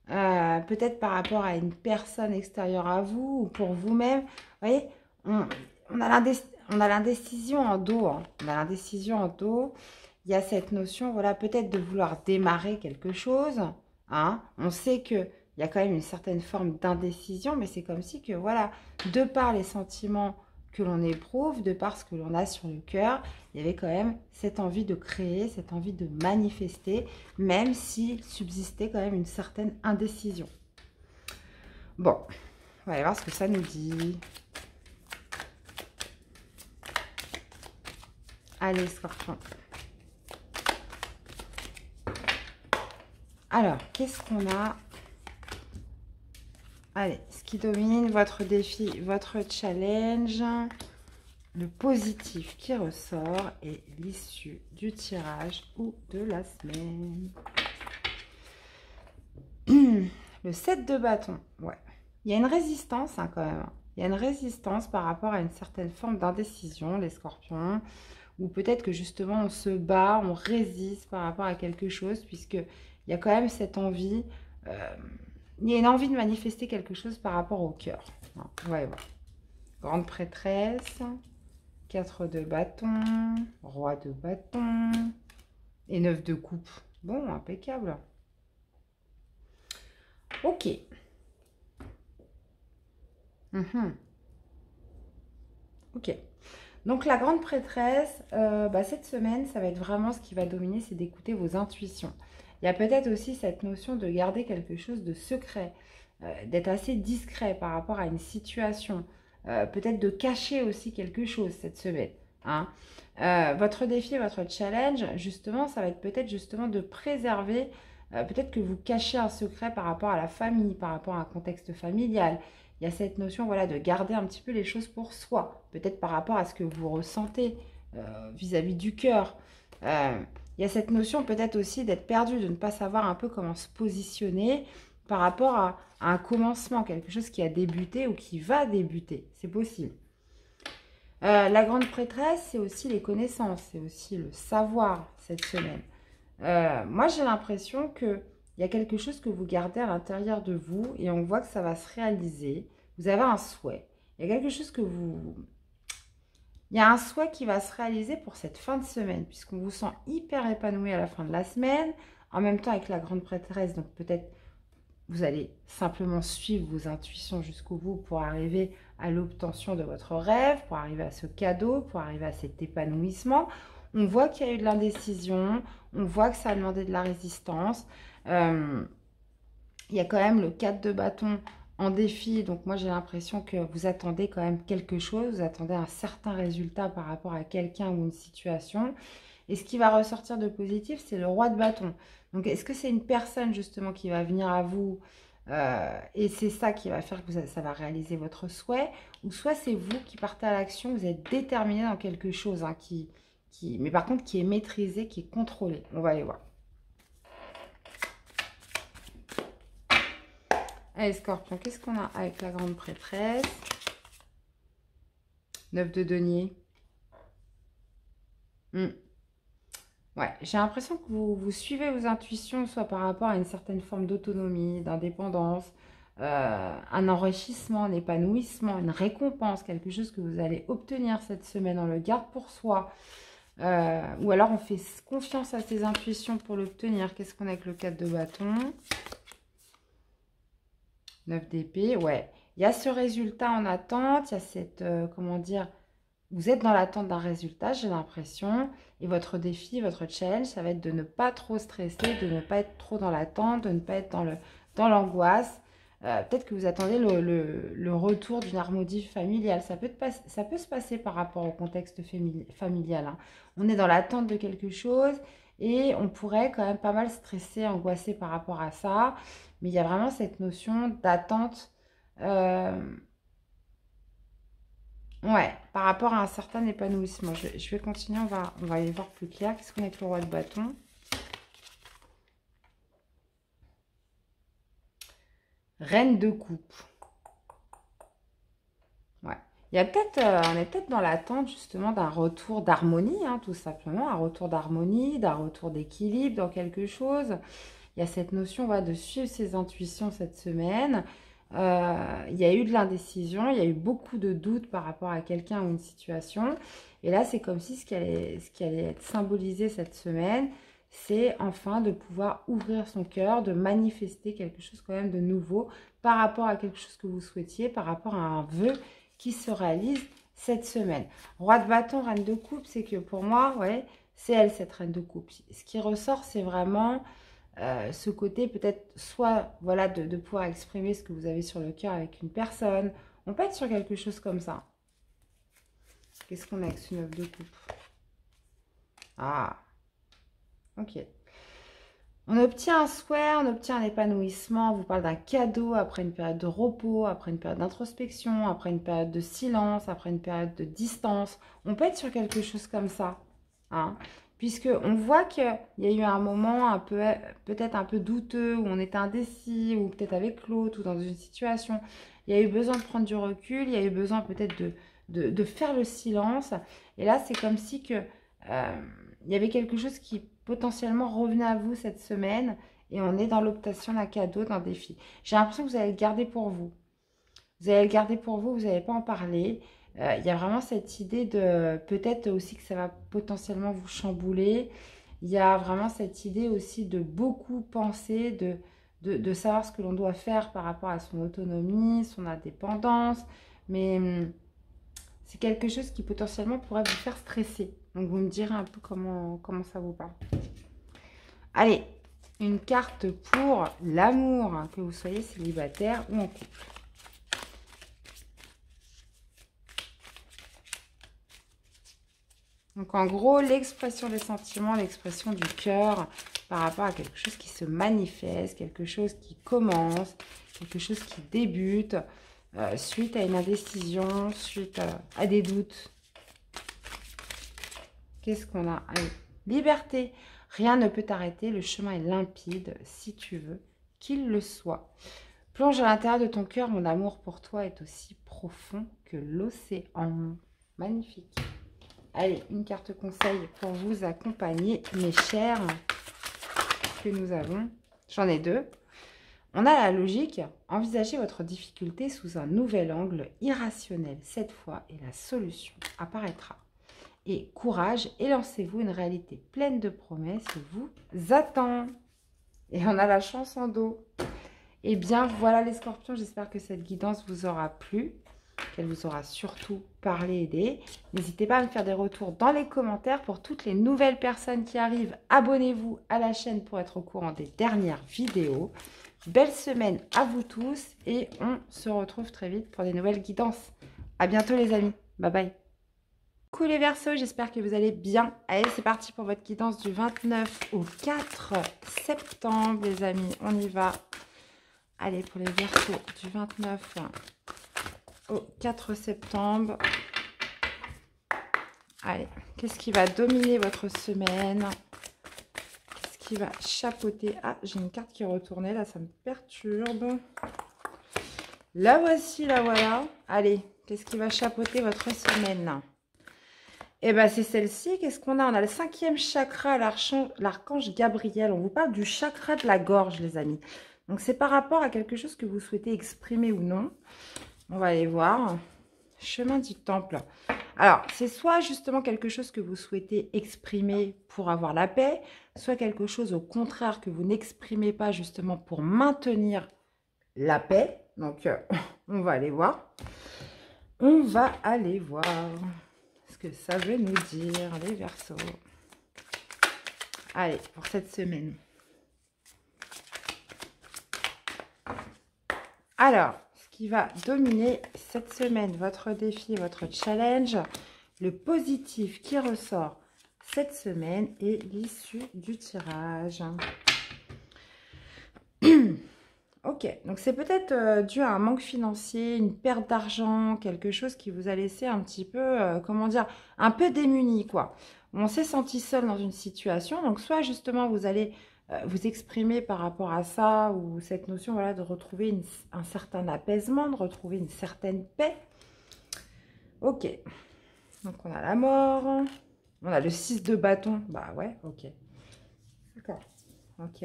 peut-être par rapport à une personne extérieure à vous ou pour vous-même. Vous voyez, on a l'indécision en dos. Hein. On a l'indécision en dos. Il y a cette notion, voilà, peut-être de vouloir démarrer quelque chose. Hein. On sait qu'il y a quand même une certaine forme d'indécision, mais c'est comme si que, voilà, de par les sentiments que l'on éprouve, de par ce que l'on a sur le cœur, il y avait quand même cette envie de créer, cette envie de manifester, même s'il subsistait quand même une certaine indécision. Bon, on va aller voir ce que ça nous dit. Allez, Scorpion. Alors, qu'est-ce qu'on a? Allez, ce qui domine, votre défi, votre challenge, le positif qui ressort et l'issue du tirage ou de la semaine. Le 7 de bâton, ouais. Il y a une résistance hein, quand même. Il y a une résistance par rapport à une certaine forme d'indécision, les scorpions. Ou peut-être que justement on se bat, on résiste par rapport à quelque chose, puisqu'il y a quand même cette envie, il y a une envie de manifester quelque chose par rapport au cœur. Ouais, ouais. Grande prêtresse, 4 de bâton, roi de bâton et 9 de coupe. Bon, impeccable. Ok. Ok. Donc la grande prêtresse, cette semaine, ça va être vraiment ce qui va dominer, c'est d'écouter vos intuitions. Il y a peut-être aussi cette notion de garder quelque chose de secret, d'être assez discret par rapport à une situation, peut-être de cacher aussi quelque chose cette semaine. Hein. Votre défi, votre challenge, justement, ça va être peut-être justement de préserver, peut-être que vous cachez un secret par rapport à la famille, par rapport à un contexte familial. Il y a cette notion voilà, de garder un petit peu les choses pour soi, peut-être par rapport à ce que vous ressentez vis-à-vis du cœur. Il y a cette notion peut-être aussi d'être perdu, de ne pas savoir un peu comment se positionner par rapport à un commencement, quelque chose qui a débuté ou qui va débuter. C'est possible. La grande prêtresse, c'est aussi les connaissances, c'est aussi le savoir cette semaine. Moi, j'ai l'impression qu'il y a quelque chose que vous gardez à l'intérieur de vous et on voit que ça va se réaliser. Vous avez un souhait. Il y a quelque chose que vous... Il y a un souhait qui va se réaliser pour cette fin de semaine puisqu'on vous sent hyper épanoui à la fin de la semaine. En même temps avec la grande prêtresse, donc peut-être vous allez simplement suivre vos intuitions jusqu'au bout pour arriver à l'obtention de votre rêve, pour arriver à ce cadeau, pour arriver à cet épanouissement. On voit qu'il y a eu de l'indécision, on voit que ça a demandé de la résistance. Il y a quand même le 4 de bâton en défi, donc moi j'ai l'impression que vous attendez quand même quelque chose, vous attendez un certain résultat par rapport à quelqu'un ou une situation. Et ce qui va ressortir de positif, c'est le roi de bâton. Donc est-ce que c'est une personne justement qui va venir à vous et c'est ça qui va faire que ça va réaliser votre souhait, ou soit c'est vous qui partez à l'action, vous êtes déterminé dans quelque chose, hein, mais par contre qui est maîtrisé, qui est contrôlé. On va aller voir. Allez, Scorpion, qu'est-ce qu'on a avec la grande prêtresse? 9 de denier. Ouais, j'ai l'impression que vous suivez vos intuitions, soit par rapport à une certaine forme d'autonomie, d'indépendance, un enrichissement, un épanouissement, une récompense, quelque chose que vous allez obtenir cette semaine, on le garde pour soi. Ou alors on fait confiance à ses intuitions pour l'obtenir. Qu'est-ce qu'on a avec le 4 de bâton? 9 d'épée, ouais. Il y a ce résultat en attente, il y a cette, comment dire, vous êtes dans l'attente d'un résultat, j'ai l'impression. Et votre défi, votre challenge, ça va être de ne pas trop stresser, de ne pas être trop dans l'attente, de ne pas être dans l'angoisse. Peut-être que vous attendez le retour d'une harmonie familiale. Ça peut se passer par rapport au contexte familial, hein. On est dans l'attente de quelque chose et on pourrait quand même pas mal stresser, angoisser par rapport à ça. Mais il y a vraiment cette notion d'attente. Ouais, par rapport à un certain épanouissement. Je vais continuer, on va aller voir plus clair. Qu'est-ce qu'on a avec le roi de bâton? Reine de coupe. Ouais. Il y a peut-être, on est peut-être dans l'attente justement d'un retour d'harmonie, hein, tout simplement. Un retour d'harmonie, d'un retour d'équilibre dans quelque chose. Il y a cette notion de suivre ses intuitions cette semaine. Il y a eu de l'indécision, il y a eu beaucoup de doutes par rapport à quelqu'un ou une situation. Et là, c'est comme si ce qui allait être symbolisé cette semaine, c'est enfin de pouvoir ouvrir son cœur, de manifester quelque chose quand même de nouveau par rapport à quelque chose que vous souhaitiez, par rapport à un vœu qui se réalise cette semaine. Roi de bâton, reine de coupe, c'est que pour moi, ouais, c'est elle cette reine de coupe. Ce qui ressort, c'est vraiment ce côté peut-être soit voilà de pouvoir exprimer ce que vous avez sur le cœur avec une personne. On peut être sur quelque chose comme ça. Qu'est-ce qu'on a avec ce 9 de coupe? Ah, ok. On obtient un souhait, on obtient un épanouissement. On vous parle d'un cadeau après une période de repos, après une période d'introspection, après une période de silence, après une période de distance. On peut être sur quelque chose comme ça, hein, puisqu'on voit qu'il y a eu un moment peut-être un peu douteux, où on était indécis, ou peut-être avec l'autre, ou dans une situation. Il y a eu besoin de prendre du recul, il y a eu besoin peut-être de faire le silence. Et là, c'est comme si que, il y avait quelque chose qui potentiellement revenait à vous cette semaine, et on est dans l'obtention d'un cadeau, d'un défi. J'ai l'impression que vous allez le garder pour vous. Vous allez le garder pour vous, vous n'allez pas en parler. Il y a vraiment cette idée de peut-être aussi que ça va potentiellement vous chambouler. Il y a vraiment cette idée aussi de beaucoup penser, de savoir ce que l'on doit faire par rapport à son autonomie, son indépendance. Mais c'est quelque chose qui potentiellement pourrait vous faire stresser. Donc vous me direz un peu comment ça vous parle. Allez, une carte pour l'amour, hein, que vous soyez célibataire ou en couple. Donc en gros, l'expression des sentiments, l'expression du cœur par rapport à quelque chose qui se manifeste, quelque chose qui commence, quelque chose qui débute, suite à une indécision, suite à des doutes. Qu'est-ce qu'on a? Allez, liberté. Rien ne peut t'arrêter, le chemin est limpide, si tu veux qu'il le soit. Plonge à l'intérieur de ton cœur, mon amour pour toi est aussi profond que l'océan. Magnifique. Allez, une carte conseil pour vous accompagner, mes chers, que nous avons. J'en ai deux. On a la logique. Envisagez votre difficulté sous un nouvel angle irrationnel cette fois et la solution apparaîtra. Et courage, élancez-vous, une réalité pleine de promesses vous attend. Et on a la chance en dos. Eh bien, voilà les scorpions, j'espère que cette guidance vous aura plu, qu'elle vous aura surtout parlé, aidé. N'hésitez pas à me faire des retours dans les commentaires. Pour toutes les nouvelles personnes qui arrivent, abonnez-vous à la chaîne pour être au courant des dernières vidéos. Belle semaine à vous tous et on se retrouve très vite pour des nouvelles guidances. À bientôt les amis, bye bye. Coucou les Verseaux, j'espère que vous allez bien. Allez, c'est parti pour votre guidance du 29 au 4 septembre, les amis. On y va. Allez, pour les Verseaux du 29 au 4 septembre. Allez, qu'est-ce qui va dominer votre semaine? Qu'est-ce qui va chapeauter? Ah, j'ai une carte qui est retournée, là, ça me perturbe. La voici, la voilà. Allez, qu'est-ce qui va chapeauter votre semaine? Eh bien, c'est celle-ci. Qu'est-ce qu'on a? On a le 5e chakra, l'archange Gabriel. On vous parle du chakra de la gorge, les amis. Donc, c'est par rapport à quelque chose que vous souhaitez exprimer ou non. On va aller voir. Chemin du temple. Alors, c'est soit justement quelque chose que vous souhaitez exprimer pour avoir la paix, soit quelque chose au contraire que vous n'exprimez pas justement pour maintenir la paix. Donc, on va aller voir. On va aller voir. que ça veut nous dire, les Verseaux? Allez, pour cette semaine. Alors, ce qui va dominer cette semaine, votre défi, votre challenge, le positif qui ressort cette semaine est l'issue du tirage. Ok, donc c'est peut-être dû à un manque financier, une perte d'argent, quelque chose qui vous a laissé un petit peu, comment dire, un peu démuni, quoi. On s'est senti seul dans une situation, donc soit justement vous allez vous exprimer par rapport à ça, ou cette notion, voilà, de retrouver un certain apaisement, de retrouver une certaine paix. Ok, donc on a la mort, on a le 6 de bâton, bah ouais, ok. D'accord, ok.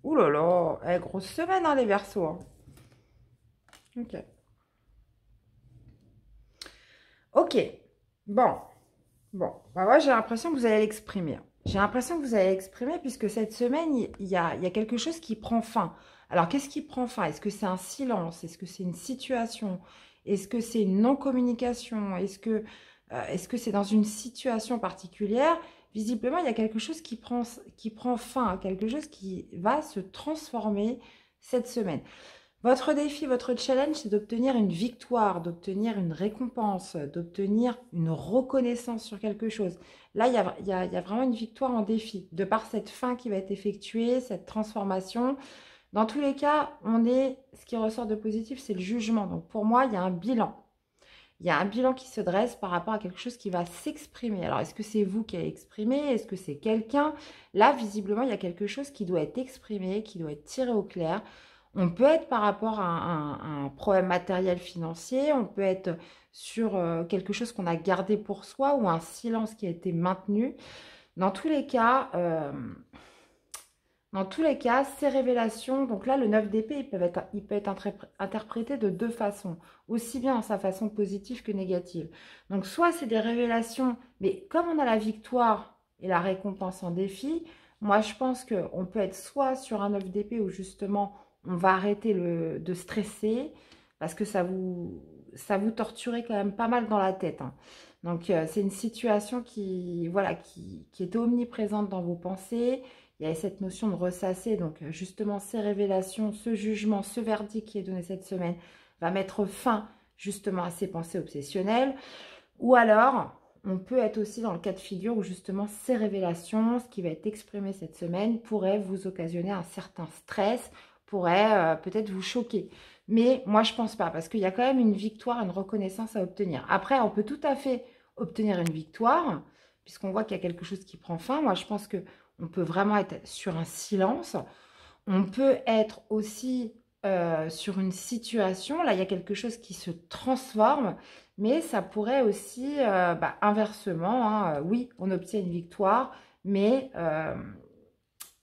Ouh là là, grosse semaine, hein, les Verseaux. Hein. Ok. Ok. Bon. Bon. Bah moi, j'ai l'impression que vous allez l'exprimer. J'ai l'impression que vous allez l'exprimer puisque cette semaine, il y a quelque chose qui prend fin. Alors, qu'est-ce qui prend fin? Est-ce que c'est un silence? Est-ce que c'est une situation? Est-ce que c'est une non-communication? Est-ce que c'est dans une situation particulière? Visiblement, il y a quelque chose qui prend fin, quelque chose qui va se transformer cette semaine. Votre défi, votre challenge, c'est d'obtenir une victoire, d'obtenir une récompense, d'obtenir une reconnaissance sur quelque chose. Là, il y a vraiment une victoire en défi, de par cette fin qui va être effectuée, cette transformation. Dans tous les cas, ce qui ressort de positif, c'est le jugement. Donc pour moi, il y a un bilan. Il y a un bilan qui se dresse par rapport à quelque chose qui va s'exprimer. Alors, est-ce que c'est vous qui allez exprimer? Est-ce que c'est quelqu'un? Là, visiblement, il y a quelque chose qui doit être exprimé, qui doit être tiré au clair. On peut être par rapport à un problème matériel financier, on peut être sur quelque chose qu'on a gardé pour soi ou un silence qui a été maintenu. Dans tous les cas, ces révélations, donc là, le 9 d'épée, il peut être interprété de deux façons, aussi bien en sa façon positive que négative. Donc, soit c'est des révélations, mais comme on a la victoire et la récompense en défi, moi, je pense qu'on peut être soit sur un 9 d'épée où justement, on va arrêter de stresser, parce que ça vous torturait quand même pas mal dans la tête. Hein. Donc, c'est une situation voilà, qui est omniprésente dans vos pensées. Il y avait cette notion de ressasser, donc justement ces révélations, ce jugement, ce verdict qui est donné cette semaine va mettre fin justement à ces pensées obsessionnelles. Ou alors, on peut être aussi dans le cas de figure où justement ces révélations, ce qui va être exprimé cette semaine, pourrait vous occasionner un certain stress, pourrait peut-être vous choquer. Mais moi, je pense pas, parce qu'il y a quand même une victoire, une reconnaissance à obtenir. Après, on peut tout à fait obtenir une victoire, puisqu'on voit qu'il y a quelque chose qui prend fin. Moi, je pense que on peut vraiment être sur un silence. On peut être aussi sur une situation. Là, il y a quelque chose qui se transforme. Mais ça pourrait aussi, inversement, hein, oui, on obtient une victoire. Mais,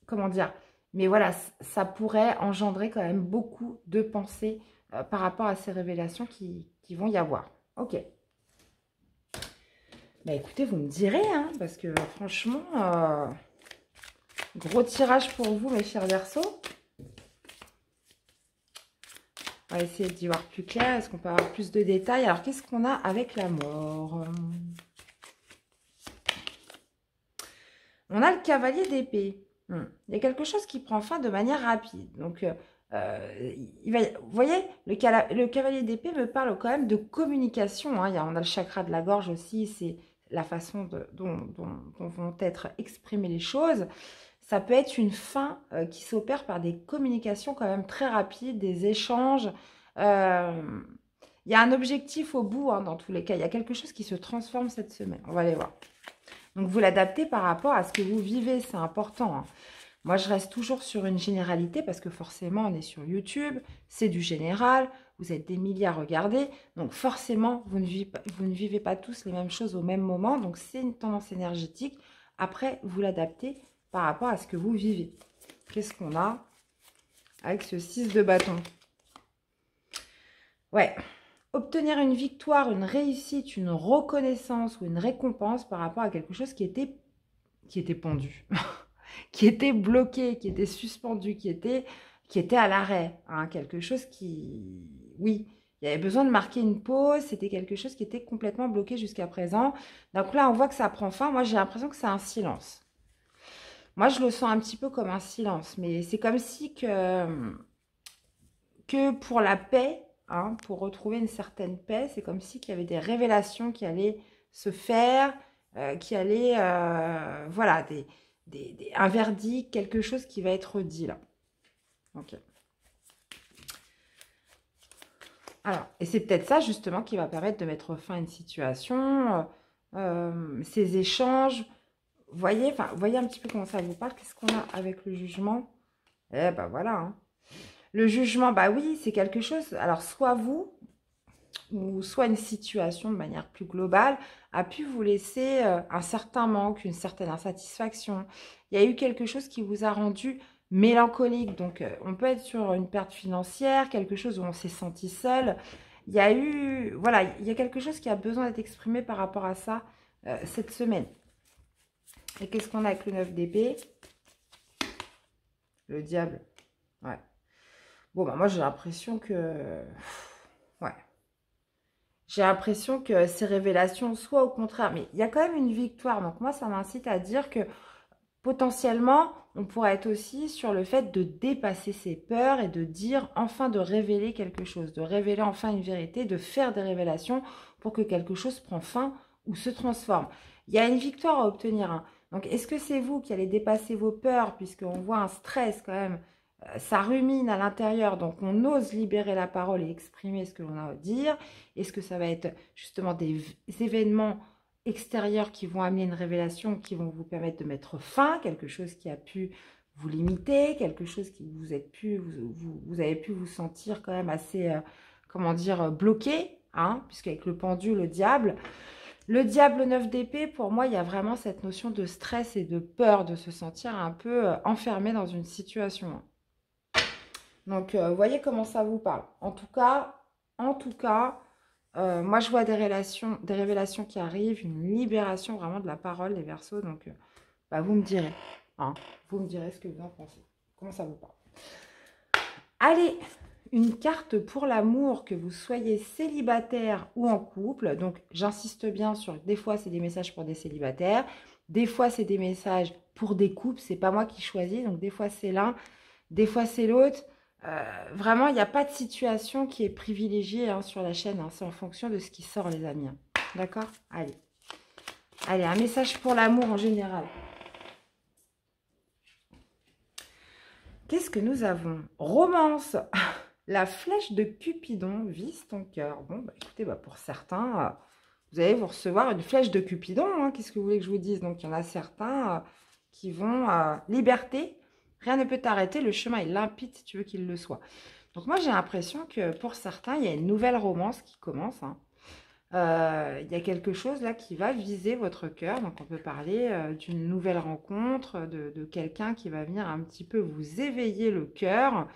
comment dire? Mais voilà, ça pourrait engendrer quand même beaucoup de pensées par rapport à ces révélations qui vont y avoir. Ok. Bah écoutez, vous me direz, hein, parce que franchement... gros tirage pour vous, mes chers Verseaux. On va essayer d'y voir plus clair. Est-ce qu'on peut avoir plus de détails? Alors, qu'est-ce qu'on a avec la mort? On a le cavalier d'épée. Il y a quelque chose qui prend fin de manière rapide. Donc, vous voyez, le cavalier d'épée me parle quand même de communication. Hein. On a le chakra de la gorge aussi. C'est la façon dont vont être exprimées les choses. Ça peut être une fin qui s'opère par des communications quand même très rapides, des échanges. Il y a un objectif au bout, hein, dans tous les cas. Il y a quelque chose qui se transforme cette semaine. On va aller voir. Donc, vous l'adaptez par rapport à ce que vous vivez. C'est important. Hein. Moi, je reste toujours sur une généralité parce que forcément, on est sur YouTube. C'est du général. Vous êtes des milliers à regarder. Donc, forcément, vous ne vivez pas tous les mêmes choses au même moment. Donc, c'est une tendance énergétique. Après, vous l'adaptez par rapport à ce que vous vivez. Qu'est-ce qu'on a avec ce 6 de bâton? Ouais. Obtenir une victoire, une réussite, une reconnaissance ou une récompense par rapport à quelque chose qui était pendu, qui était bloqué, qui était suspendu, qui était à l'arrêt. Hein, quelque chose qui... Oui, Il y avait besoin de marquer une pause. C'était quelque chose qui était complètement bloqué jusqu'à présent. Donc là, on voit que ça prend fin. Moi, j'ai l'impression que c'est un silence. Moi, je le sens un petit peu comme un silence. Mais c'est comme si que pour la paix, hein, pour retrouver une certaine paix, c'est comme si qu'il y avait des révélations qui allaient se faire, qui allaient, voilà, un verdict, quelque chose qui va être dit là. Ok. Alors, et c'est peut-être ça justement qui va permettre de mettre fin à une situation, ces échanges. Voyez, enfin, voyez un petit peu comment ça vous parle. Qu'est-ce qu'on a avec le jugement? Eh ben voilà, hein. Le jugement, bah oui, c'est quelque chose. Alors, soit vous, ou soit une situation de manière plus globale, a pu vous laisser un certain manque, une certaine insatisfaction. Il y a eu quelque chose qui vous a rendu mélancolique. Donc, on peut être sur une perte financière, quelque chose où on s'est senti seul. Il y a eu, voilà, il y a quelque chose qui a besoin d'être exprimé par rapport à ça cette semaine. Et qu'est-ce qu'on a avec le 9 d'épée? Le diable. Ouais. Bon, bah moi, j'ai l'impression que... Ouais. J'ai l'impression que ces révélations, soit au contraire, mais il y a quand même une victoire. Donc moi, ça m'incite à dire que potentiellement, on pourrait être aussi sur le fait de dépasser ses peurs et de dire enfin de révéler quelque chose, de révéler enfin une vérité, de faire des révélations pour que quelque chose prend fin ou se transforme. Il y a une victoire à obtenir, hein. Donc, est-ce que c'est vous qui allez dépasser vos peurs, puisqu'on voit un stress quand même, ça rumine à l'intérieur, donc on ose libérer la parole et exprimer ce que l'on a à dire. Est-ce que ça va être justement des événements extérieurs qui vont amener une révélation, qui vont vous permettre de mettre fin, quelque chose qui a pu vous limiter, quelque chose qui vous avez pu vous sentir quand même assez, comment dire, bloqué, hein, puisqu'avec le pendule, le diable 9 d'épée, pour moi, il y a vraiment cette notion de stress et de peur, de se sentir un peu enfermé dans une situation. Donc, voyez comment ça vous parle. En tout cas, moi, je vois des révélations qui arrivent, une libération vraiment de la parole des Verseaux. Donc, bah, vous me direz, hein, vous me direz ce que vous en pensez. Comment ça vous parle? Allez, une carte pour l'amour, que vous soyez célibataire ou en couple. Donc, j'insiste bien sur, des fois, c'est des messages pour des célibataires. Des fois, c'est des messages pour des couples. C'est pas moi qui choisis. Donc, des fois, c'est l'un. Des fois, c'est l'autre. Vraiment, il n'y a pas de situation qui est privilégiée, hein, sur la chaîne, hein. C'est en fonction de ce qui sort, les amis, hein. D'accord? Allez. Allez, un message pour l'amour en général. Qu'est-ce que nous avons? Romance. La flèche de Cupidon vise ton cœur. Bon, bah, écoutez, bah, pour certains, vous allez vous recevoir une flèche de Cupidon, hein. Qu'est-ce que vous voulez que je vous dise? Donc, il y en a certains qui vont... liberté. Rien ne peut t'arrêter, le chemin est limpide si tu veux qu'il le soit. Donc moi, j'ai l'impression que pour certains, il y a une nouvelle romance qui commence, hein. Il y a quelque chose là qui va viser votre cœur. Donc on peut parler d'une nouvelle rencontre, de quelqu'un qui va venir un petit peu vous éveiller le cœur.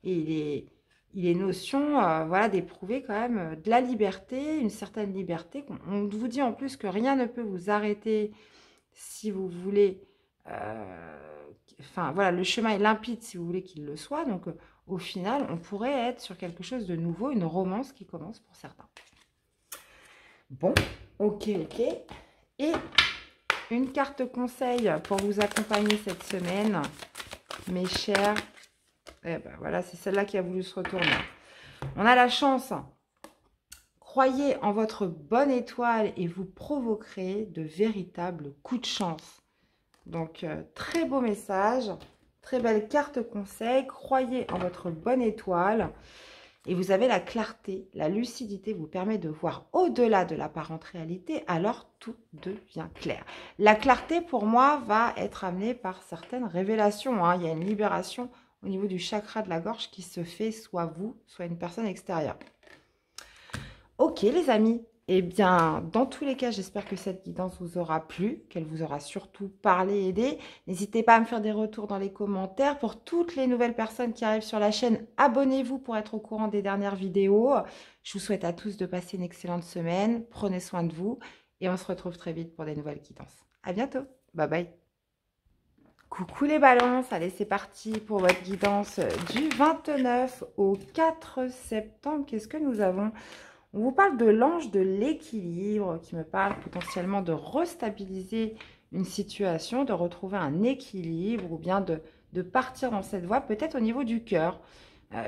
Et il est notion, voilà, d'éprouver quand même de la liberté, une certaine liberté. On vous dit en plus que rien ne peut vous arrêter si vous voulez... Enfin, voilà, le chemin est limpide si vous voulez qu'il le soit. Donc, au final, on pourrait être sur quelque chose de nouveau, une romance qui commence pour certains. Bon, ok. Et une carte conseil pour vous accompagner cette semaine, mes chers. Eh ben, voilà, c'est celle-là qui a voulu se retourner. On a la chance. Croyez en votre bonne étoile et vous provoquerez de véritables coups de chance. Donc, très beau message, très belle carte conseil. Croyez en votre bonne étoile et vous avez la clarté, la lucidité vous permet de voir au-delà de l'apparente réalité, alors tout devient clair. La clarté, pour moi, va être amenée par certaines révélations, hein. Il y a une libération au niveau du chakra de la gorge qui se fait, soit vous, soit une personne extérieure. Ok, les amis. Eh bien, dans tous les cas, j'espère que cette guidance vous aura plu, qu'elle vous aura surtout parlé et aidé. N'hésitez pas à me faire des retours dans les commentaires. Pour toutes les nouvelles personnes qui arrivent sur la chaîne, abonnez-vous pour être au courant des dernières vidéos. Je vous souhaite à tous de passer une excellente semaine. Prenez soin de vous et on se retrouve très vite pour des nouvelles guidances. À bientôt. Bye bye. Coucou les balances, allez c'est parti pour votre guidance du 29 au 4 septembre. Qu'est-ce que nous avons? On vous parle de l'ange de l'équilibre qui me parle potentiellement de restabiliser une situation, de retrouver un équilibre ou bien de partir dans cette voie, peut-être au niveau du cœur.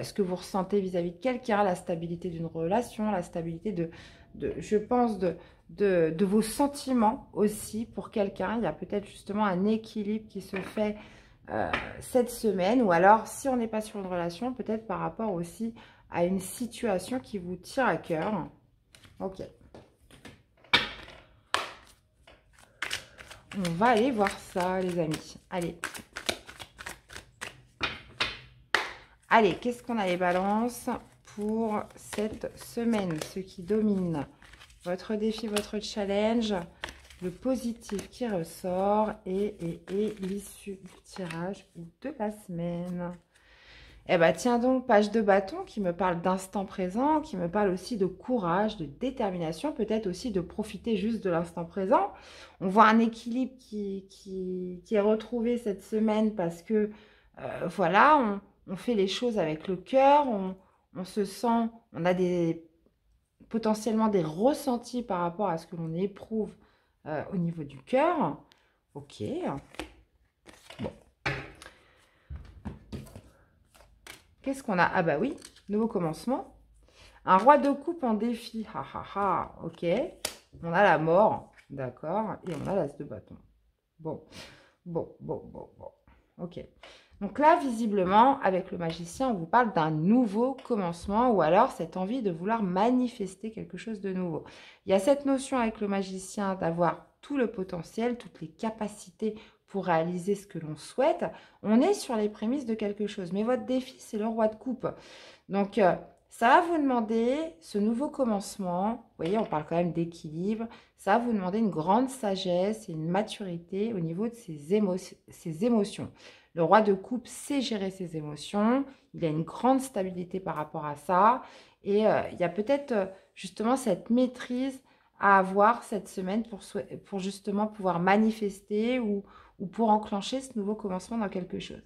Ce que vous ressentez vis-à-vis de quelqu'un, la stabilité d'une relation, la stabilité je pense, de vos sentiments aussi pour quelqu'un. Il y a peut-être justement un équilibre qui se fait cette semaine. Ou alors, si on n'est pas sur une relation, peut-être par rapport aussi à une situation qui vous tient à cœur. Ok. On va aller voir ça, les amis. Allez. Allez, qu'est-ce qu'on a les balances pour cette semaine? Ce qui domine votre défi, votre challenge, le positif qui ressort et l'issue du tirage de la semaine. Eh bien, tiens donc, page de bâton qui me parle d'instant présent, qui me parle aussi de courage, de détermination, peut-être aussi de profiter juste de l'instant présent. On voit un équilibre qui est retrouvé cette semaine parce que, voilà, on fait les choses avec le cœur, on se sent, on a potentiellement des ressentis par rapport à ce que l'on éprouve au niveau du cœur. Ok. Bon. Qu'est-ce qu'on a? Ah bah oui, nouveau commencement. Un roi de coupe en défi. Ha ha ha. Ok. On a la mort. D'accord. Et on a l'as de bâton. Bon. Bon. Ok. Donc là, visiblement, avec le magicien, on vous parle d'un nouveau commencement ou alors cette envie de vouloir manifester quelque chose de nouveau. Il y a cette notion avec le magicien d'avoir tout le potentiel, toutes les capacités pour réaliser ce que l'on souhaite. On est sur les prémices de quelque chose. Mais votre défi, c'est le roi de coupe. Donc, ça va vous demander ce nouveau commencement. Vous voyez, on parle quand même d'équilibre. Ça va vous demander une grande sagesse et une maturité au niveau de ses émotions. Le roi de coupe sait gérer ses émotions. Il a une grande stabilité par rapport à ça. Et il y a peut-être justement cette maîtrise à avoir cette semaine pour justement pouvoir manifester ou pour enclencher ce nouveau commencement dans quelque chose.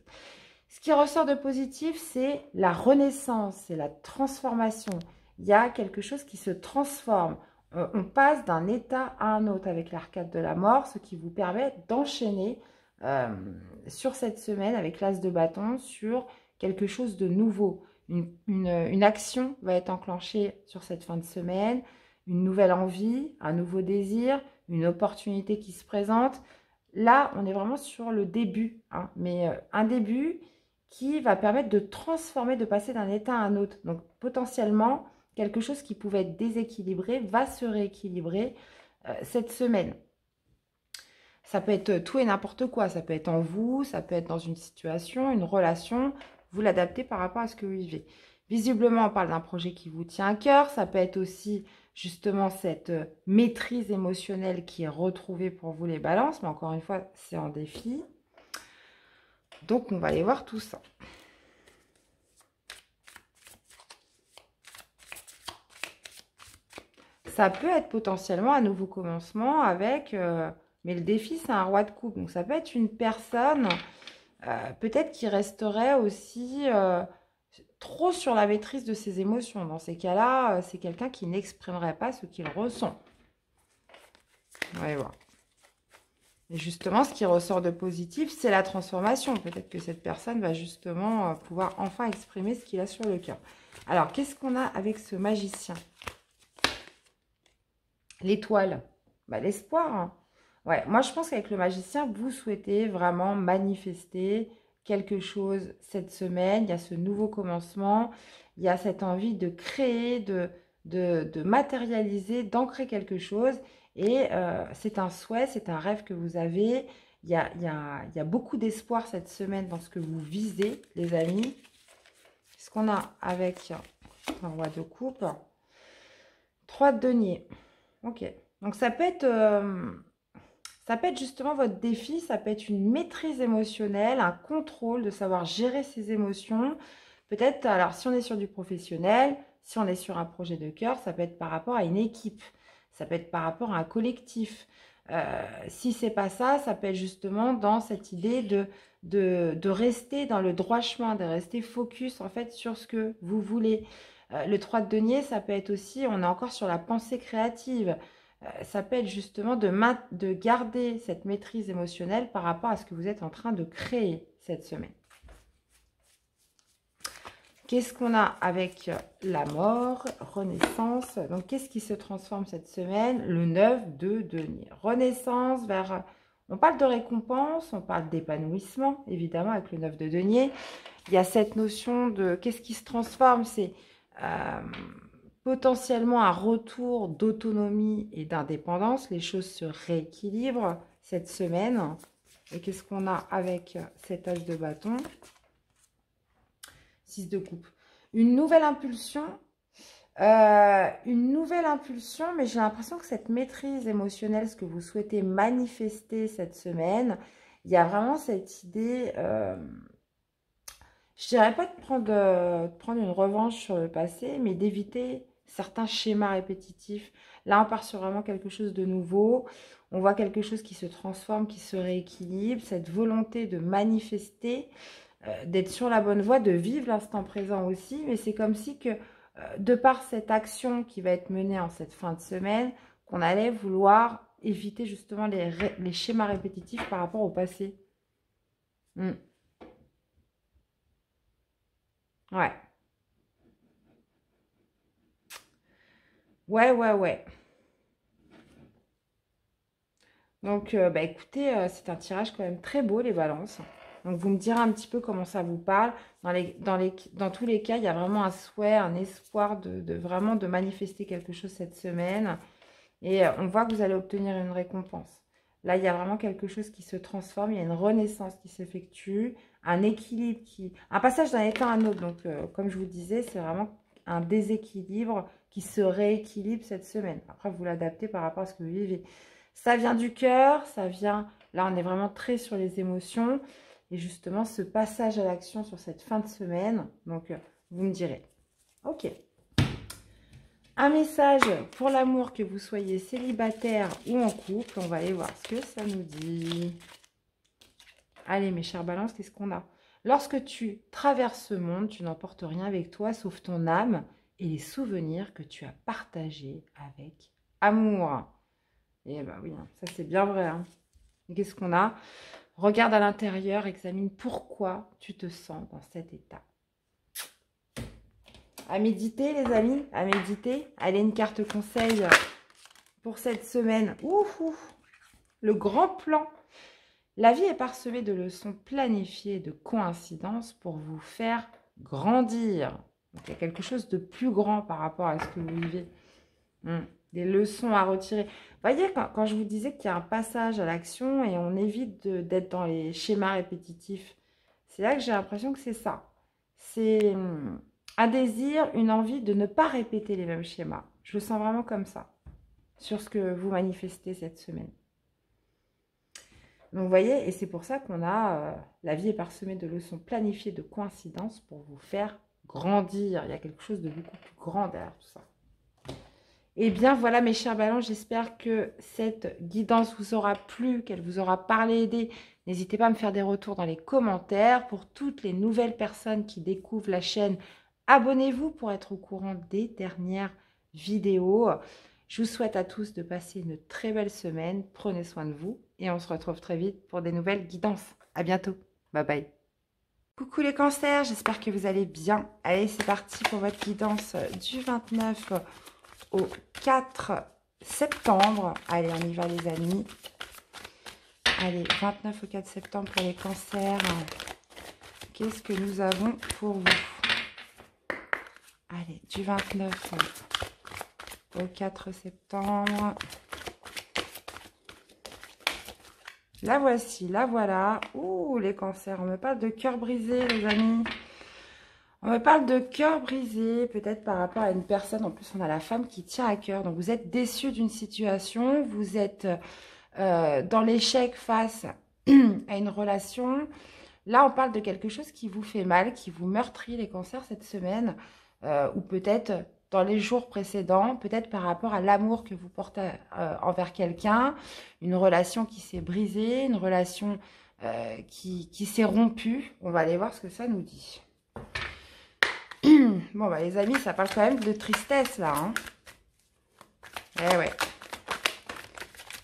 Ce qui ressort de positif, c'est la renaissance, c'est la transformation. Il y a quelque chose qui se transforme. On passe d'un état à un autre avec l'arcade de la mort, ce qui vous permet d'enchaîner sur cette semaine avec l'as de bâton sur quelque chose de nouveau. Une action va être enclenchée sur cette fin de semaine, une nouvelle envie, un nouveau désir, une opportunité qui se présente. Là, on est vraiment sur le début, hein, mais un début qui va permettre de transformer, de passer d'un état à un autre. Donc, potentiellement, quelque chose qui pouvait être déséquilibré va se rééquilibrer cette semaine. Ça peut être tout et n'importe quoi. Ça peut être en vous, ça peut être dans une situation, une relation. Vous l'adaptez par rapport à ce que vous vivez. Visiblement, on parle d'un projet qui vous tient à cœur. Ça peut être aussi justement cette maîtrise émotionnelle qui est retrouvée pour vous les balances. Mais encore une fois, c'est en défi. Donc, on va aller voir tout ça. Ça peut être potentiellement un nouveau commencement avec... mais le défi, c'est un roi de coupe. Donc, ça peut être une personne, peut-être qui resterait aussi trop sur la maîtrise de ses émotions. Dans ces cas-là, c'est quelqu'un qui n'exprimerait pas ce qu'il ressent. On va aller voir. Et justement, ce qui ressort de positif, c'est la transformation. Peut-être que cette personne va justement pouvoir enfin exprimer ce qu'il a sur le cœur. Alors, qu'est-ce qu'on a avec ce magicien? L'étoile, bah, l'espoir. Hein. Ouais, moi, je pense qu'avec le magicien, vous souhaitez vraiment manifester quelque chose cette semaine. Il y a ce nouveau commencement. Il y a cette envie de créer, de matérialiser, d'ancrer quelque chose. Et c'est un souhait, c'est un rêve que vous avez. Il y a beaucoup d'espoir cette semaine dans ce que vous visez, les amis. Ce qu'on a avec un roi de coupe. 3 de denier. Ok. Donc, ça peut être justement votre défi. Ça peut être une maîtrise émotionnelle, un contrôle, de savoir gérer ses émotions. Peut-être, alors, si on est sur du professionnel, si on est sur un projet de cœur, ça peut être par rapport à une équipe. Ça peut être par rapport à un collectif. Si c'est pas ça, ça peut être justement dans cette idée de rester dans le droit chemin, de rester focus en fait sur ce que vous voulez. Le 3 de denier, ça peut être aussi, on est encore sur la pensée créative. Ça peut être justement de garder cette maîtrise émotionnelle par rapport à ce que vous êtes en train de créer cette semaine. Qu'est-ce qu'on a avec la mort, renaissance? Donc, qu'est-ce qui se transforme cette semaine? Le 9 de denier. Renaissance vers... On parle de récompense, on parle d'épanouissement, évidemment, avec le 9 de denier. Il y a cette notion de... Qu'est-ce qui se transforme? C'est potentiellement un retour d'autonomie et d'indépendance. Les choses se rééquilibrent cette semaine. Et qu'est-ce qu'on a avec cet as de bâton? 6 de coupe. Une nouvelle impulsion, mais j'ai l'impression que cette maîtrise émotionnelle, ce que vous souhaitez manifester cette semaine, il y a vraiment cette idée, je dirais pas de prendre une revanche sur le passé, mais d'éviter certains schémas répétitifs. Là, on part sur vraiment quelque chose de nouveau. On voit quelque chose qui se transforme, qui se rééquilibre, cette volonté de manifester, d'être sur la bonne voie, de vivre l'instant présent aussi. Mais c'est comme si que, de par cette action qui va être menée en cette fin de semaine, qu'on allait vouloir éviter justement les schémas répétitifs par rapport au passé. Ouais. Ouais. Donc, écoutez, c'est un tirage quand même très beau, les balances. Donc, vous me direz un petit peu comment ça vous parle. Dans tous les cas, il y a vraiment un souhait, un espoir vraiment de manifester quelque chose cette semaine. Et on voit que vous allez obtenir une récompense. Là, il y a vraiment quelque chose qui se transforme. Il y a une renaissance qui s'effectue. Un équilibre un passage d'un état à un autre. Donc, comme je vous disais, c'est vraiment un déséquilibre qui se rééquilibre cette semaine. Après, vous l'adaptez par rapport à ce que vous vivez. Ça vient du cœur, ça vient... Là, on est vraiment très sur les émotions. Et justement, ce passage à l'action sur cette fin de semaine. Donc, vous me direz. Ok. Un message pour l'amour, que vous soyez célibataire ou en couple. On va aller voir ce que ça nous dit. Allez, mes chers balances, qu'est-ce qu'on a? Lorsque tu traverses ce monde, tu n'emportes rien avec toi, sauf ton âme et les souvenirs que tu as partagés avec amour. Et bah oui, ça c'est bien vrai. Hein. Et qu'est-ce qu'on a? Regarde à l'intérieur, examine pourquoi tu te sens dans cet état. À méditer, les amis, à méditer. Allez, une carte conseil pour cette semaine. Ouf, le grand plan. La vie est parsemée de leçons planifiées, de coïncidences pour vous faire grandir. Donc, il y a quelque chose de plus grand par rapport à ce que vous vivez. Des leçons à retirer. Vous voyez, quand je vous disais qu'il y a un passage à l'action et on évite d'être dans les schémas répétitifs, c'est là que j'ai l'impression que c'est ça. C'est un désir, une envie de ne pas répéter les mêmes schémas. Je le sens vraiment comme ça, sur ce que vous manifestez cette semaine. Donc, vous voyez, et c'est pour ça qu'on a la vie est parsemée de leçons planifiées, de coïncidences pour vous faire grandir. Il y a quelque chose de beaucoup plus grand derrière tout ça. Et bien, voilà, mes chers balances, j'espère que cette guidance vous aura plu, qu'elle vous aura parlé, aidé. N'hésitez pas à me faire des retours dans les commentaires. Pour toutes les nouvelles personnes qui découvrent la chaîne, abonnez-vous pour être au courant des dernières vidéos. Je vous souhaite à tous de passer une très belle semaine. Prenez soin de vous et on se retrouve très vite pour des nouvelles guidances. À bientôt. Bye bye. Coucou les cancers, j'espère que vous allez bien. Allez, c'est parti pour votre guidance du 29 au 4 septembre. Allez, on y va les amis. Allez, 29 au 4 septembre pour les cancers. Qu'est-ce que nous avons pour vous? Allez, du 29 au 4 septembre. La voici, la voilà. Ouh, les cancers, on me parle de cœur brisé, les amis. On me parle de cœur brisé, peut-être par rapport à une personne. En plus, on a la femme qui tient à cœur. Donc, vous êtes déçu d'une situation. Vous êtes dans l'échec face à une relation. Là, on parle de quelque chose qui vous fait mal, qui vous meurtrit, les cancers, cette semaine. Ou peut-être dans les jours précédents, peut-être par rapport à l'amour que vous portez envers quelqu'un, une relation qui s'est brisée, une relation qui s'est rompue. On va aller voir ce que ça nous dit. Bon, bah, les amis, ça parle quand même de tristesse, là. Hein. Eh ouais.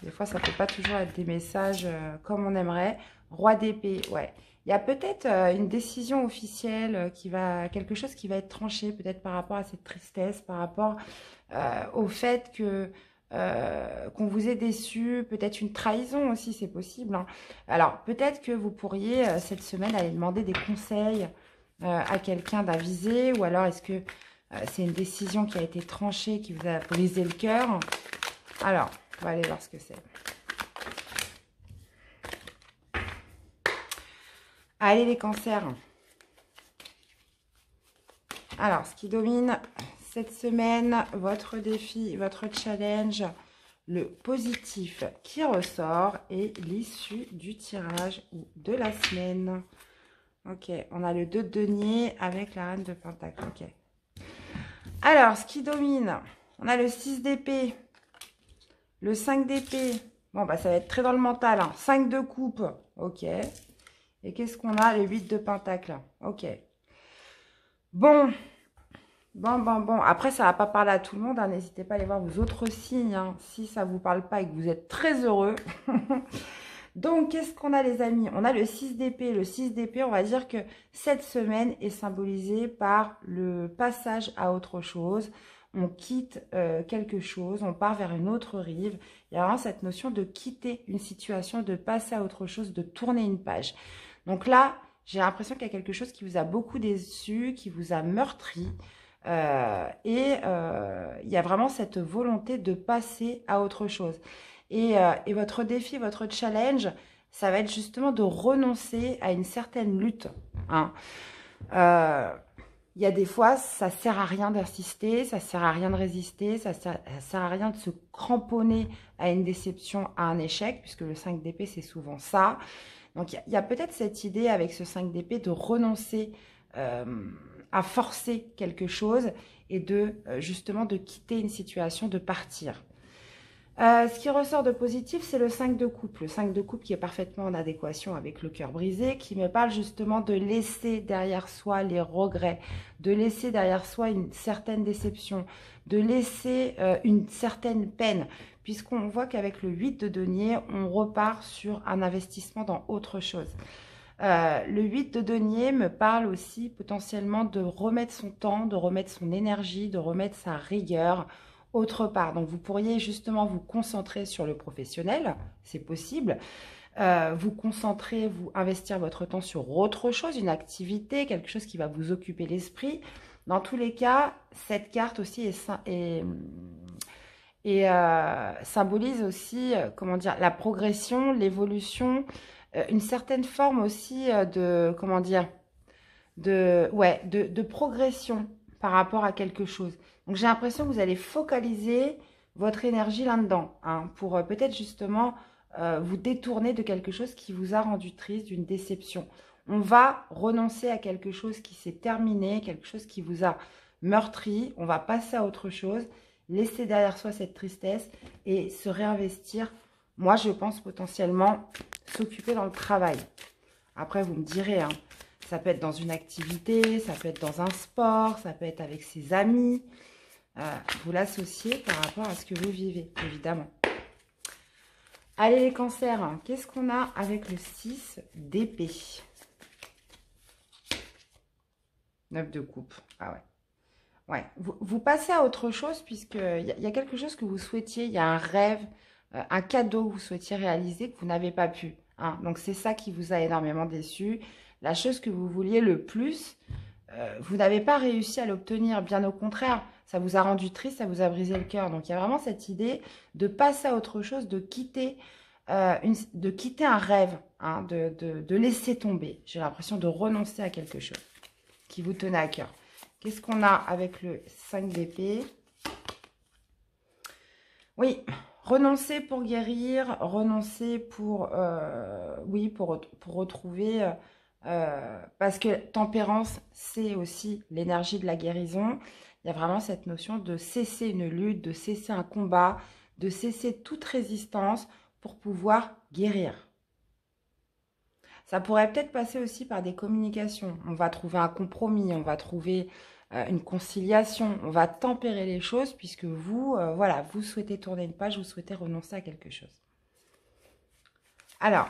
Des fois, ça ne peut pas toujours être des messages comme on aimerait. Roi d'épée, ouais. Il y a peut-être une décision officielle quelque chose qui va être tranché, peut-être par rapport à cette tristesse, par rapport au fait que qu'on vous ait déçu, peut-être une trahison aussi, c'est possible. Hein. Alors, peut-être que vous pourriez, cette semaine, aller demander des conseils à quelqu'un d'avisé, ou alors est-ce que c'est une décision qui a été tranchée, qui vous a brisé le cœur? Alors, on va aller voir ce que c'est. Allez les cancers. Alors, ce qui domine cette semaine, votre défi, votre challenge, le positif qui ressort et l'issue du tirage ou de la semaine. Ok, on a le 2 de denier avec la reine de pentacle. Ok. Alors, ce qui domine, on a le 6 d'épée, le 5 d'épée. Bon, bah ça va être très dans le mental. Hein. 5 de coupe. Ok. Et qu'est-ce qu'on a? Le 8 de pentacle. Ok. Bon. Bon. Après, ça ne va pas parler à tout le monde. Hein. N'hésitez pas à aller voir vos autres signes. Hein. Si ça ne vous parle pas et que vous êtes très heureux. Donc, qu'est-ce qu'on a, les amis? On a le 6 d'épée. Le 6 d'épée, on va dire que cette semaine est symbolisée par le passage à autre chose. On quitte quelque chose, on part vers une autre rive. Il y a vraiment cette notion de quitter une situation, de passer à autre chose, de tourner une page. Donc là, j'ai l'impression qu'il y a quelque chose qui vous a beaucoup déçu, qui vous a meurtri. Il y a vraiment cette volonté de passer à autre chose. Et votre défi, votre challenge, ça va être justement de renoncer à une certaine lutte. Hein. Il y a des fois, ça ne sert à rien d'insister, ça ne sert à rien de résister, ça ne sert à rien de se cramponner à une déception, à un échec, puisque le 5 d'épée, c'est souvent ça. Donc, il y a peut-être cette idée avec ce 5 d'épée de renoncer à forcer quelque chose et justement de quitter une situation, de partir. Ce qui ressort de positif, c'est le 5 de coupe. Le 5 de coupe qui est parfaitement en adéquation avec le cœur brisé, qui me parle justement de laisser derrière soi les regrets, de laisser derrière soi une certaine déception, de laisser une certaine peine, puisqu'on voit qu'avec le 8 de denier, on repart sur un investissement dans autre chose. Le 8 de denier me parle aussi potentiellement de remettre son temps, de remettre son énergie, de remettre sa rigueur autre part. Donc, vous pourriez justement vous concentrer sur le professionnel, c'est possible. Vous concentrer, vous investir votre temps sur autre chose, une activité, quelque chose qui va vous occuper l'esprit. Dans tous les cas, cette carte aussi symbolise aussi, comment dire, la progression, l'évolution, une certaine forme aussi de progression par rapport à quelque chose. Donc, j'ai l'impression que vous allez focaliser votre énergie là-dedans, hein, pour peut-être justement vous détourner de quelque chose qui vous a rendu triste, d'une déception. On va renoncer à quelque chose qui s'est terminé, quelque chose qui vous a meurtri. On va passer à autre chose, laisser derrière soi cette tristesse et se réinvestir. Moi, je pense potentiellement s'occuper dans le travail. Après, vous me direz, hein, ça peut être dans une activité, ça peut être dans un sport, ça peut être avec ses amis. Vous l'associez par rapport à ce que vous vivez, évidemment. Allez, les cancers, hein, qu'est-ce qu'on a avec le 6 d'épée? 9 de coupe. Ah ouais. Ouais. Vous passez à autre chose puisqu'il y a quelque chose que vous souhaitiez, il y a un rêve, un cadeau que vous souhaitiez réaliser que vous n'avez pas pu. Hein. Donc, c'est ça qui vous a énormément déçu. La chose que vous vouliez le plus, vous n'avez pas réussi à l'obtenir. Bien au contraire, ça vous a rendu triste, ça vous a brisé le cœur. Donc, il y a vraiment cette idée de passer à autre chose, de quitter un rêve, hein, de laisser tomber. J'ai l'impression de renoncer à quelque chose qui vous tenait à cœur. Qu'est-ce qu'on a avec le 5 d'épée? Oui, renoncer pour guérir, renoncer pour retrouver... parce que tempérance, c'est aussi l'énergie de la guérison. il y a vraiment cette notion de cesser une lutte, de cesser un combat, de cesser toute résistance pour pouvoir guérir. Ça pourrait peut-être passer aussi par des communications. On va trouver un compromis, on va trouver une conciliation, on va tempérer les choses puisque vous, voilà, vous souhaitez tourner une page, vous souhaitez renoncer à quelque chose. Alors,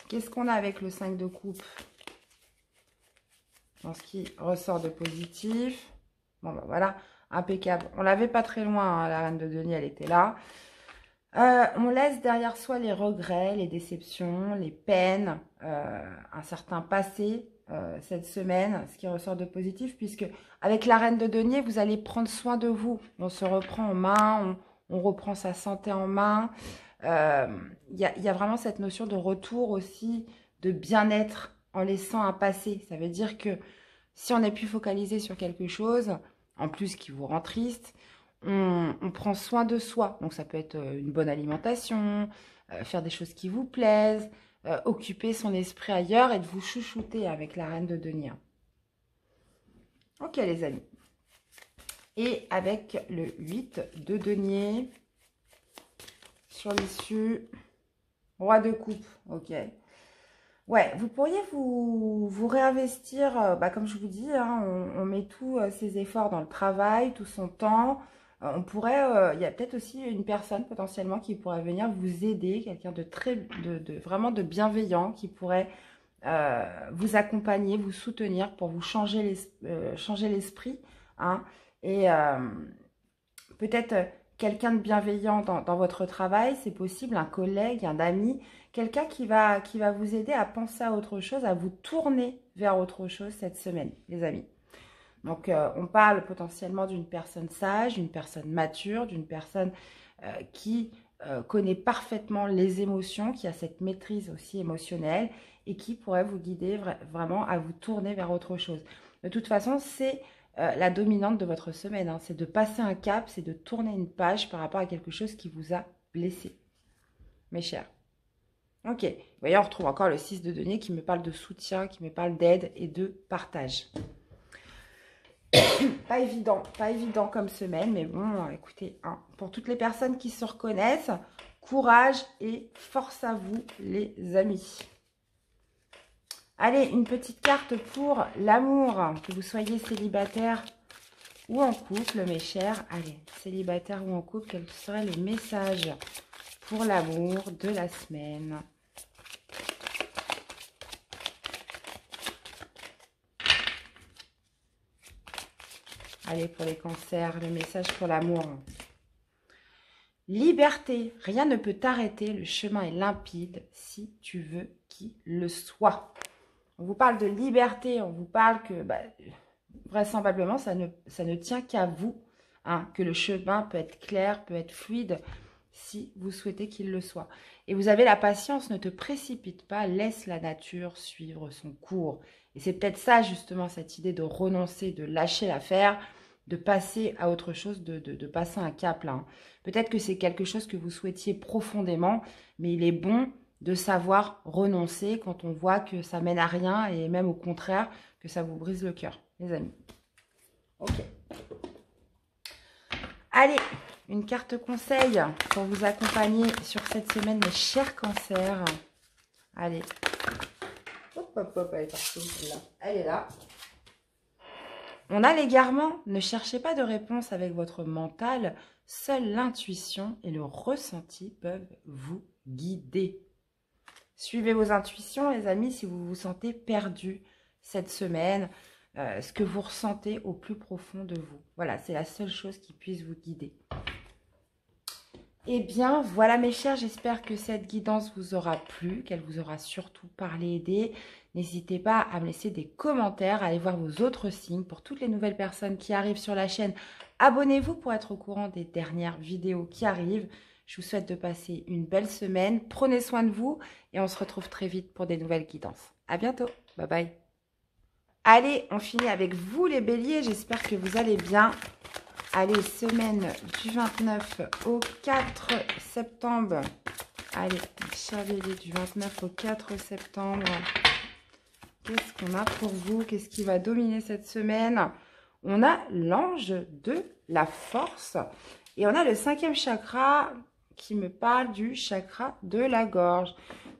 qu'est-ce qu'on a avec le 5 de coupe dans ce qui ressort de positif? Bon, ben voilà, impeccable. On l'avait pas très loin, hein, la reine de denier, elle était là. On laisse derrière soi les regrets, les déceptions, les peines, un certain passé cette semaine, ce qui ressort de positif, puisque avec la reine de denier, vous allez prendre soin de vous. On se reprend en main, on reprend sa santé en main. Il y a vraiment cette notion de retour aussi, de bien-être en laissant un passé. Ça veut dire que si on est plus focalisé sur quelque chose, en plus qui vous rend triste, on prend soin de soi. Donc ça peut être une bonne alimentation, faire des choses qui vous plaisent, occuper son esprit ailleurs et de vous chouchouter avec la reine de denier. Ok les amis. Et avec le 8 de denier sur l'issue, roi de coupe. Ok. Ouais, vous pourriez vous réinvestir, comme je vous dis, hein, on met tous ses efforts dans le travail, tout son temps. On pourrait, il y a peut-être aussi une personne potentiellement qui pourrait venir vous aider, quelqu'un de vraiment de bienveillant qui pourrait vous accompagner, vous soutenir pour vous changer l'esprit, hein, et peut-être quelqu'un de bienveillant dans votre travail, c'est possible, un collègue, un ami, quelqu'un qui va vous aider à penser à autre chose, à vous tourner vers autre chose cette semaine, les amis. Donc, on parle potentiellement d'une personne sage, d'une personne mature, d'une personne qui connaît parfaitement les émotions, qui a cette maîtrise aussi émotionnelle et qui pourrait vous guider vraiment à vous tourner vers autre chose. De toute façon, c'est la dominante de votre semaine, hein. C'est de passer un cap, c'est de tourner une page par rapport à quelque chose qui vous a blessé, mes chers. Ok, vous voyez, on retrouve encore le 6 de denier qui me parle de soutien, qui me parle d'aide et de partage. Pas évident comme semaine, mais bon, écoutez, hein, pour toutes les personnes qui se reconnaissent, courage et force à vous, les amis. Allez, une petite carte pour l'amour, que vous soyez célibataire ou en couple, mes chers. Allez, célibataire ou en couple, quel serait le message pour l'amour de la semaine? Allez, pour les cancers, le message pour l'amour. Liberté, rien ne peut t'arrêter, le chemin est limpide si tu veux qu'il le soit. On vous parle de liberté, on vous parle que vraisemblablement ça ne tient qu'à vous, hein, que le chemin peut être clair, peut être fluide si vous souhaitez qu'il le soit. Et vous avez la patience, ne te précipite pas, laisse la nature suivre son cours. Et c'est peut-être ça justement, cette idée de renoncer, de lâcher l'affaire, de passer à autre chose, de passer un cap là. Hein. Peut-être que c'est quelque chose que vous souhaitiez profondément, mais il est bon de savoir renoncer quand on voit que ça mène à rien et même au contraire, que ça vous brise le cœur, les amis. Ok. Allez, une carte conseil pour vous accompagner sur cette semaine, mes chers cancers. Allez. Hop, hop, hop, elle est partie, celle-là. Elle est là. On a l'égarement. Ne cherchez pas de réponse avec votre mental. Seule l'intuition et le ressenti peuvent vous guider. Suivez vos intuitions, les amis, si vous vous sentez perdu cette semaine, ce que vous ressentez au plus profond de vous. Voilà, c'est la seule chose qui puisse vous guider. Eh bien, voilà mes chers, j'espère que cette guidance vous aura plu, qu'elle vous aura surtout parlé, aidé. N'hésitez pas à me laisser des commentaires, à aller voir vos autres signes. Pour toutes les nouvelles personnes qui arrivent sur la chaîne, abonnez-vous pour être au courant des dernières vidéos qui arrivent. Je vous souhaite de passer une belle semaine. Prenez soin de vous et on se retrouve très vite pour des nouvelles guidances. À bientôt. Bye bye. Allez, on finit avec vous les béliers. J'espère que vous allez bien. Allez, semaine du 29 au 4 septembre. Allez, chers béliers, du 29 au 4 septembre. Qu'est-ce qu'on a pour vous? Qu'est-ce qui va dominer cette semaine? on a l'ange de la force. Et on a le 5e chakra qui me parle du chakra de la gorge.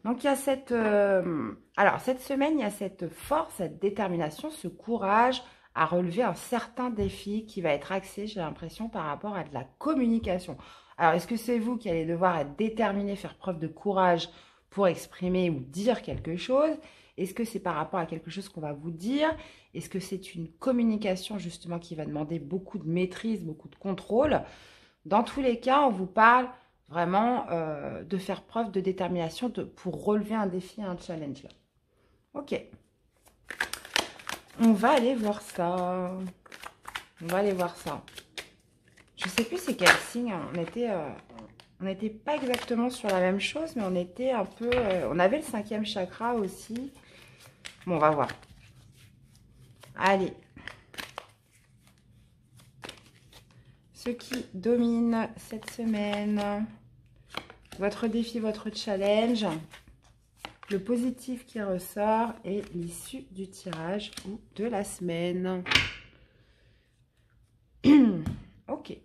Donc, il y a cette... alors, cette semaine, il y a cette force, cette détermination, ce courage à relever un certain défi qui va être axé, j'ai l'impression, par rapport à de la communication. Alors, est-ce que c'est vous qui allez devoir être déterminé, faire preuve de courage pour exprimer ou dire quelque chose? Est-ce que c'est par rapport à quelque chose qu'on va vous dire? Est-ce que c'est une communication, justement, qui va demander beaucoup de maîtrise, beaucoup de contrôle? Dans tous les cas, on vous parle vraiment de faire preuve de détermination pour relever un défi, un challenge. Là. Ok. On va aller voir ça. On va aller voir ça. Je sais plus c'est quel signe. On n'était pas exactement sur la même chose, mais on était un peu... on avait le 5e chakra aussi. Bon, on va voir. Allez. Ce qui domine cette semaine, votre défi, votre challenge, le positif qui ressort et l'issue du tirage ou de la semaine. Ok.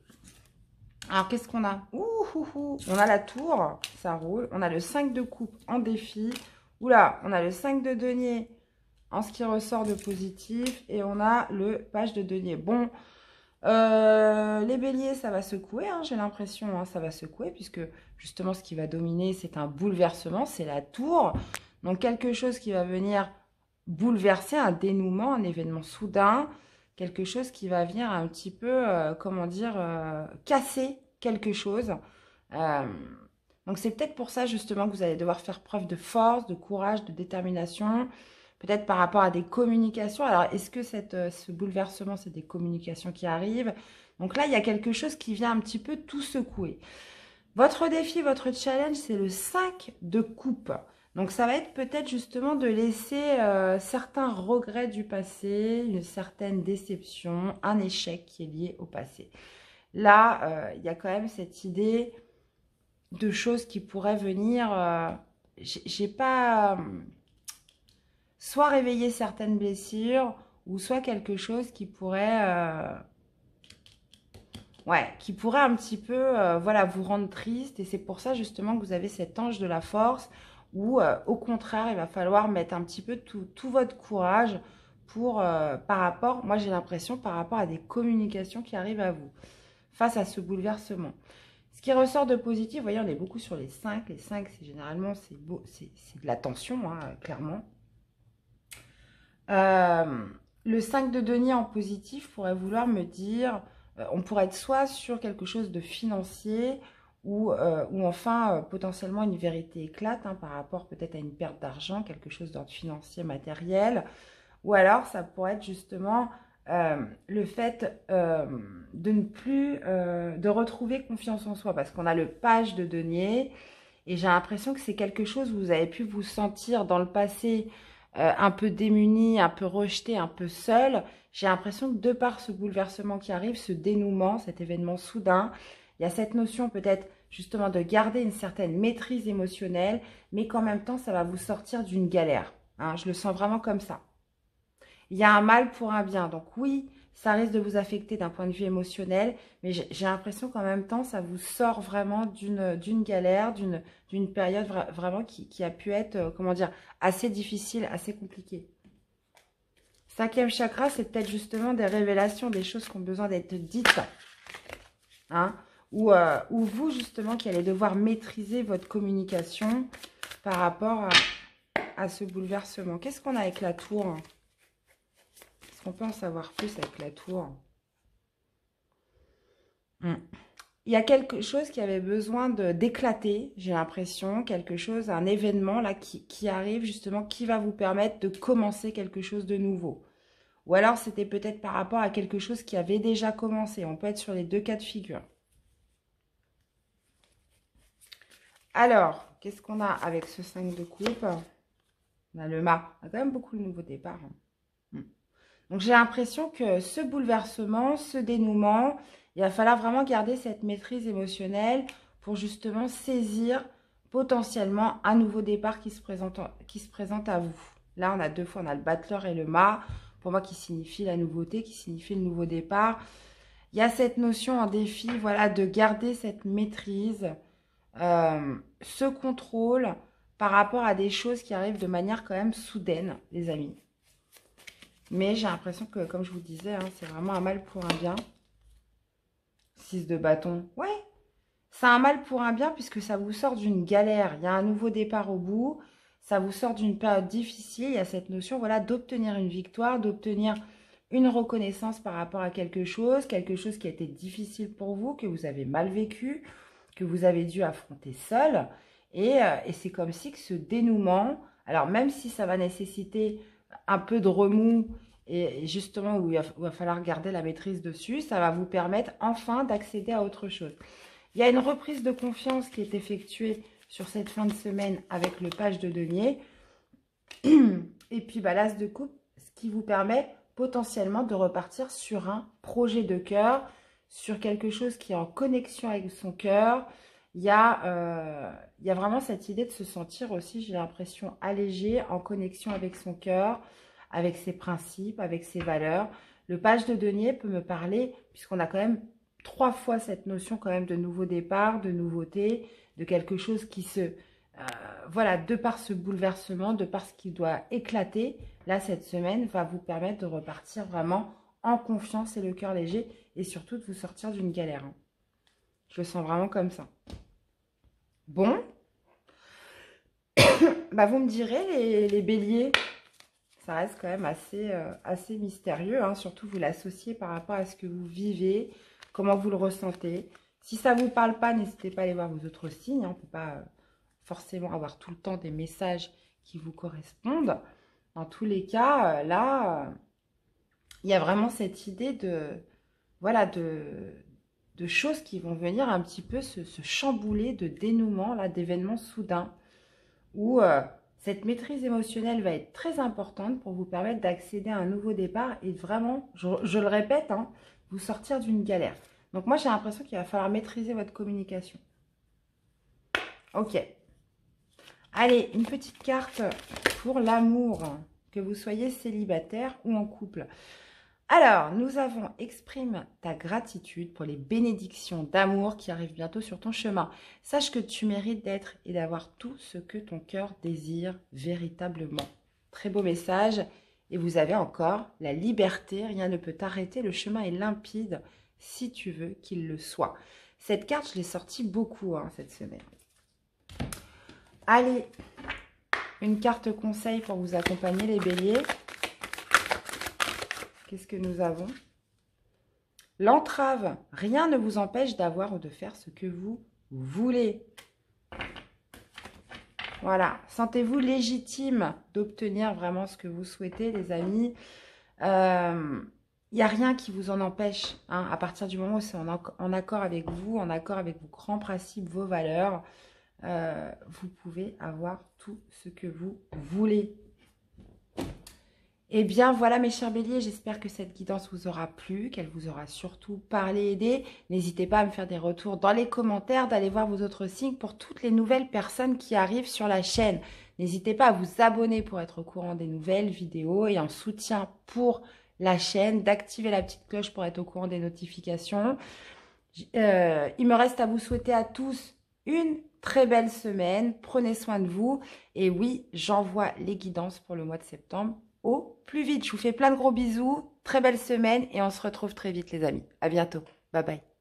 Alors, qu'est-ce qu'on a? On a la tour, ça roule. On a le 5 de coupe en défi. Oula, on a le 5 de denier en ce qui ressort de positif. Et on a le page de denier. Bon, les béliers, ça va secouer, hein, j'ai l'impression, hein, ça va secouer, puisque justement, ce qui va dominer, c'est un bouleversement, c'est la tour. Donc, quelque chose qui va venir bouleverser, un dénouement, un événement soudain, quelque chose qui va venir un petit peu, comment dire, casser quelque chose. Donc, c'est peut-être pour ça, justement, que vous allez devoir faire preuve de force, de courage, de détermination, peut-être par rapport à des communications. Alors, est-ce que ce bouleversement, c'est des communications qui arrivent? Donc là, il y a quelque chose qui vient un petit peu tout secouer. Votre défi, votre challenge, c'est le 5 de coupe. Donc, ça va être peut-être justement de laisser certains regrets du passé, une certaine déception, un échec qui est lié au passé. Là, il y a quand même cette idée de choses qui pourraient venir... j'ai pas... soit réveiller certaines blessures, ou soit quelque chose qui pourrait... qui pourrait un petit peu, voilà, vous rendre triste. Et c'est pour ça, justement, que vous avez cet ange de la force où, au contraire, il va falloir mettre un petit peu tout votre courage pour, par rapport, moi j'ai l'impression, par rapport à des communications qui arrivent à vous, face à ce bouleversement. Ce qui ressort de positif, vous voyez, on est beaucoup sur les 5. Les 5, c'est généralement, c'est de la tension, hein, clairement. Le 5 de denier en positif pourrait vouloir me dire... on pourrait être soit sur quelque chose de financier ou enfin potentiellement une vérité éclate hein, par rapport peut-être à une perte d'argent, quelque chose d'ordre financier, matériel. Ou alors ça pourrait être justement le fait de ne plus, de retrouver confiance en soi parce qu'on a le page de denier et j'ai l'impression que c'est quelque chose où vous avez pu vous sentir dans le passé un peu démuni, un peu rejeté, un peu seul. J'ai l'impression que de par ce bouleversement qui arrive, ce dénouement, cet événement soudain, il y a cette notion peut-être justement de garder une certaine maîtrise émotionnelle, mais qu'en même temps, ça va vous sortir d'une galère. Hein, je le sens vraiment comme ça. Il y a un mal pour un bien. Donc oui, ça risque de vous affecter d'un point de vue émotionnel, mais j'ai l'impression qu'en même temps, ça vous sort vraiment d'une galère, d'une période vraiment qui a pu être, comment dire, assez difficile, assez compliquée. 5e chakra, c'est peut-être justement des révélations, des choses qui ont besoin d'être dites. Hein, ou vous, justement, qui allez devoir maîtriser votre communication par rapport à ce bouleversement. Qu'est-ce qu'on a avec la tour? Est-ce qu'on peut en savoir plus avec la tour? Il y a quelque chose qui avait besoin d'éclater, j'ai l'impression, quelque chose, un événement là qui arrive justement, qui va vous permettre de commencer quelque chose de nouveau. Ou alors c'était peut-être par rapport à quelque chose qui avait déjà commencé. On peut être sur les deux cas de figure. Alors, qu'est-ce qu'on a avec ce 5 de coupe? On a le mât. On a quand même beaucoup de nouveaux départs. Donc j'ai l'impression que ce bouleversement, ce dénouement, il va falloir vraiment garder cette maîtrise émotionnelle pour justement saisir potentiellement un nouveau départ qui se présente à vous. Là, on a deux fois, on a le battleur et le mât. pour moi, qui signifie la nouveauté, qui signifie le nouveau départ. Il y a cette notion en défi, voilà, de garder cette maîtrise, ce contrôle par rapport à des choses qui arrivent de manière quand même soudaine, les amis. Mais j'ai l'impression que, comme je vous disais, hein, c'est vraiment un mal pour un bien. 6 de bâton. Ouais, c'est un mal pour un bien puisque ça vous sort d'une galère. Il y a un nouveau départ au bout. Ça vous sort d'une période difficile. Il y a cette notion, voilà, d'obtenir une victoire, d'obtenir une reconnaissance par rapport à quelque chose qui a été difficile pour vous, que vous avez mal vécu, que vous avez dû affronter seul. Et c'est comme si que ce dénouement, alors même si ça va nécessiter un peu de remous, et justement où il va falloir garder la maîtrise dessus, ça va vous permettre enfin d'accéder à autre chose. Il y a une reprise de confiance qui est effectuée sur cette fin de semaine avec le page de denier. Et puis bah, l'as de coupe, ce qui vous permet potentiellement de repartir sur un projet de cœur, sur quelque chose qui est en connexion avec son cœur. Il y a vraiment cette idée de se sentir aussi, j'ai l'impression, allégé, en connexion avec son cœur, avec ses principes, avec ses valeurs. Le page de denier peut me parler, puisqu'on a quand même 3 fois cette notion quand même de nouveau départ, de nouveauté, de quelque chose qui se... voilà, de par ce bouleversement, de par ce qui doit éclater, là, cette semaine va vous permettre de repartir vraiment en confiance et le cœur léger, et surtout de vous sortir d'une galère. Hein. Je le sens vraiment comme ça. Bon. Bah, vous me direz, les béliers, ça reste quand même assez mystérieux. Hein. Surtout, vous l'associez par rapport à ce que vous vivez, comment vous le ressentez. Si ça ne vous parle pas, n'hésitez pas à aller voir vos autres signes. Hein. On ne peut pas forcément avoir tout le temps des messages qui vous correspondent. Dans tous les cas, là, il y a vraiment cette idée de, voilà, de choses qui vont venir un petit peu se chambouler, de dénouement, là, d'événements soudains, où cette maîtrise émotionnelle va être très importante pour vous permettre d'accéder à un nouveau départ et vraiment, je le répète, hein, vous sortir d'une galère. Donc moi, j'ai l'impression qu'il va falloir maîtriser votre communication. Ok. Allez, une petite carte pour l'amour, que vous soyez célibataire ou en couple. Alors, nous avons « Exprime ta gratitude pour les bénédictions d'amour qui arrivent bientôt sur ton chemin. Sache que tu mérites d'être et d'avoir tout ce que ton cœur désire véritablement. » Très beau message. Et vous avez encore la liberté. Rien ne peut t'arrêter. Le chemin est limpide si tu veux qu'il le soit. Cette carte, je l'ai sortie beaucoup cette semaine. Allez, une carte conseil pour vous accompagner les béliers. Qu'est-ce que nous avons? L'entrave. Rien ne vous empêche d'avoir ou de faire ce que vous voulez. Voilà. Sentez-vous légitime d'obtenir vraiment ce que vous souhaitez, les amis. Il n'y a rien qui vous en empêche. Hein, à partir du moment où c'est en accord avec vous, en accord avec vos grands principes, vos valeurs, vous pouvez avoir tout ce que vous voulez. Eh bien, voilà mes chers béliers, j'espère que cette guidance vous aura plu, qu'elle vous aura surtout parlé, aidé. N'hésitez pas à me faire des retours dans les commentaires, d'aller voir vos autres signes pour toutes les nouvelles personnes qui arrivent sur la chaîne. N'hésitez pas à vous abonner pour être au courant des nouvelles vidéos et en soutien pour la chaîne, d'activer la petite cloche pour être au courant des notifications. Il me reste à vous souhaiter à tous une très belle semaine. Prenez soin de vous. Et oui, j'envoie les guidances pour le mois de septembre au plus vite. Je vous fais plein de gros bisous, très belle semaine et on se retrouve très vite les amis. À bientôt. Bye bye.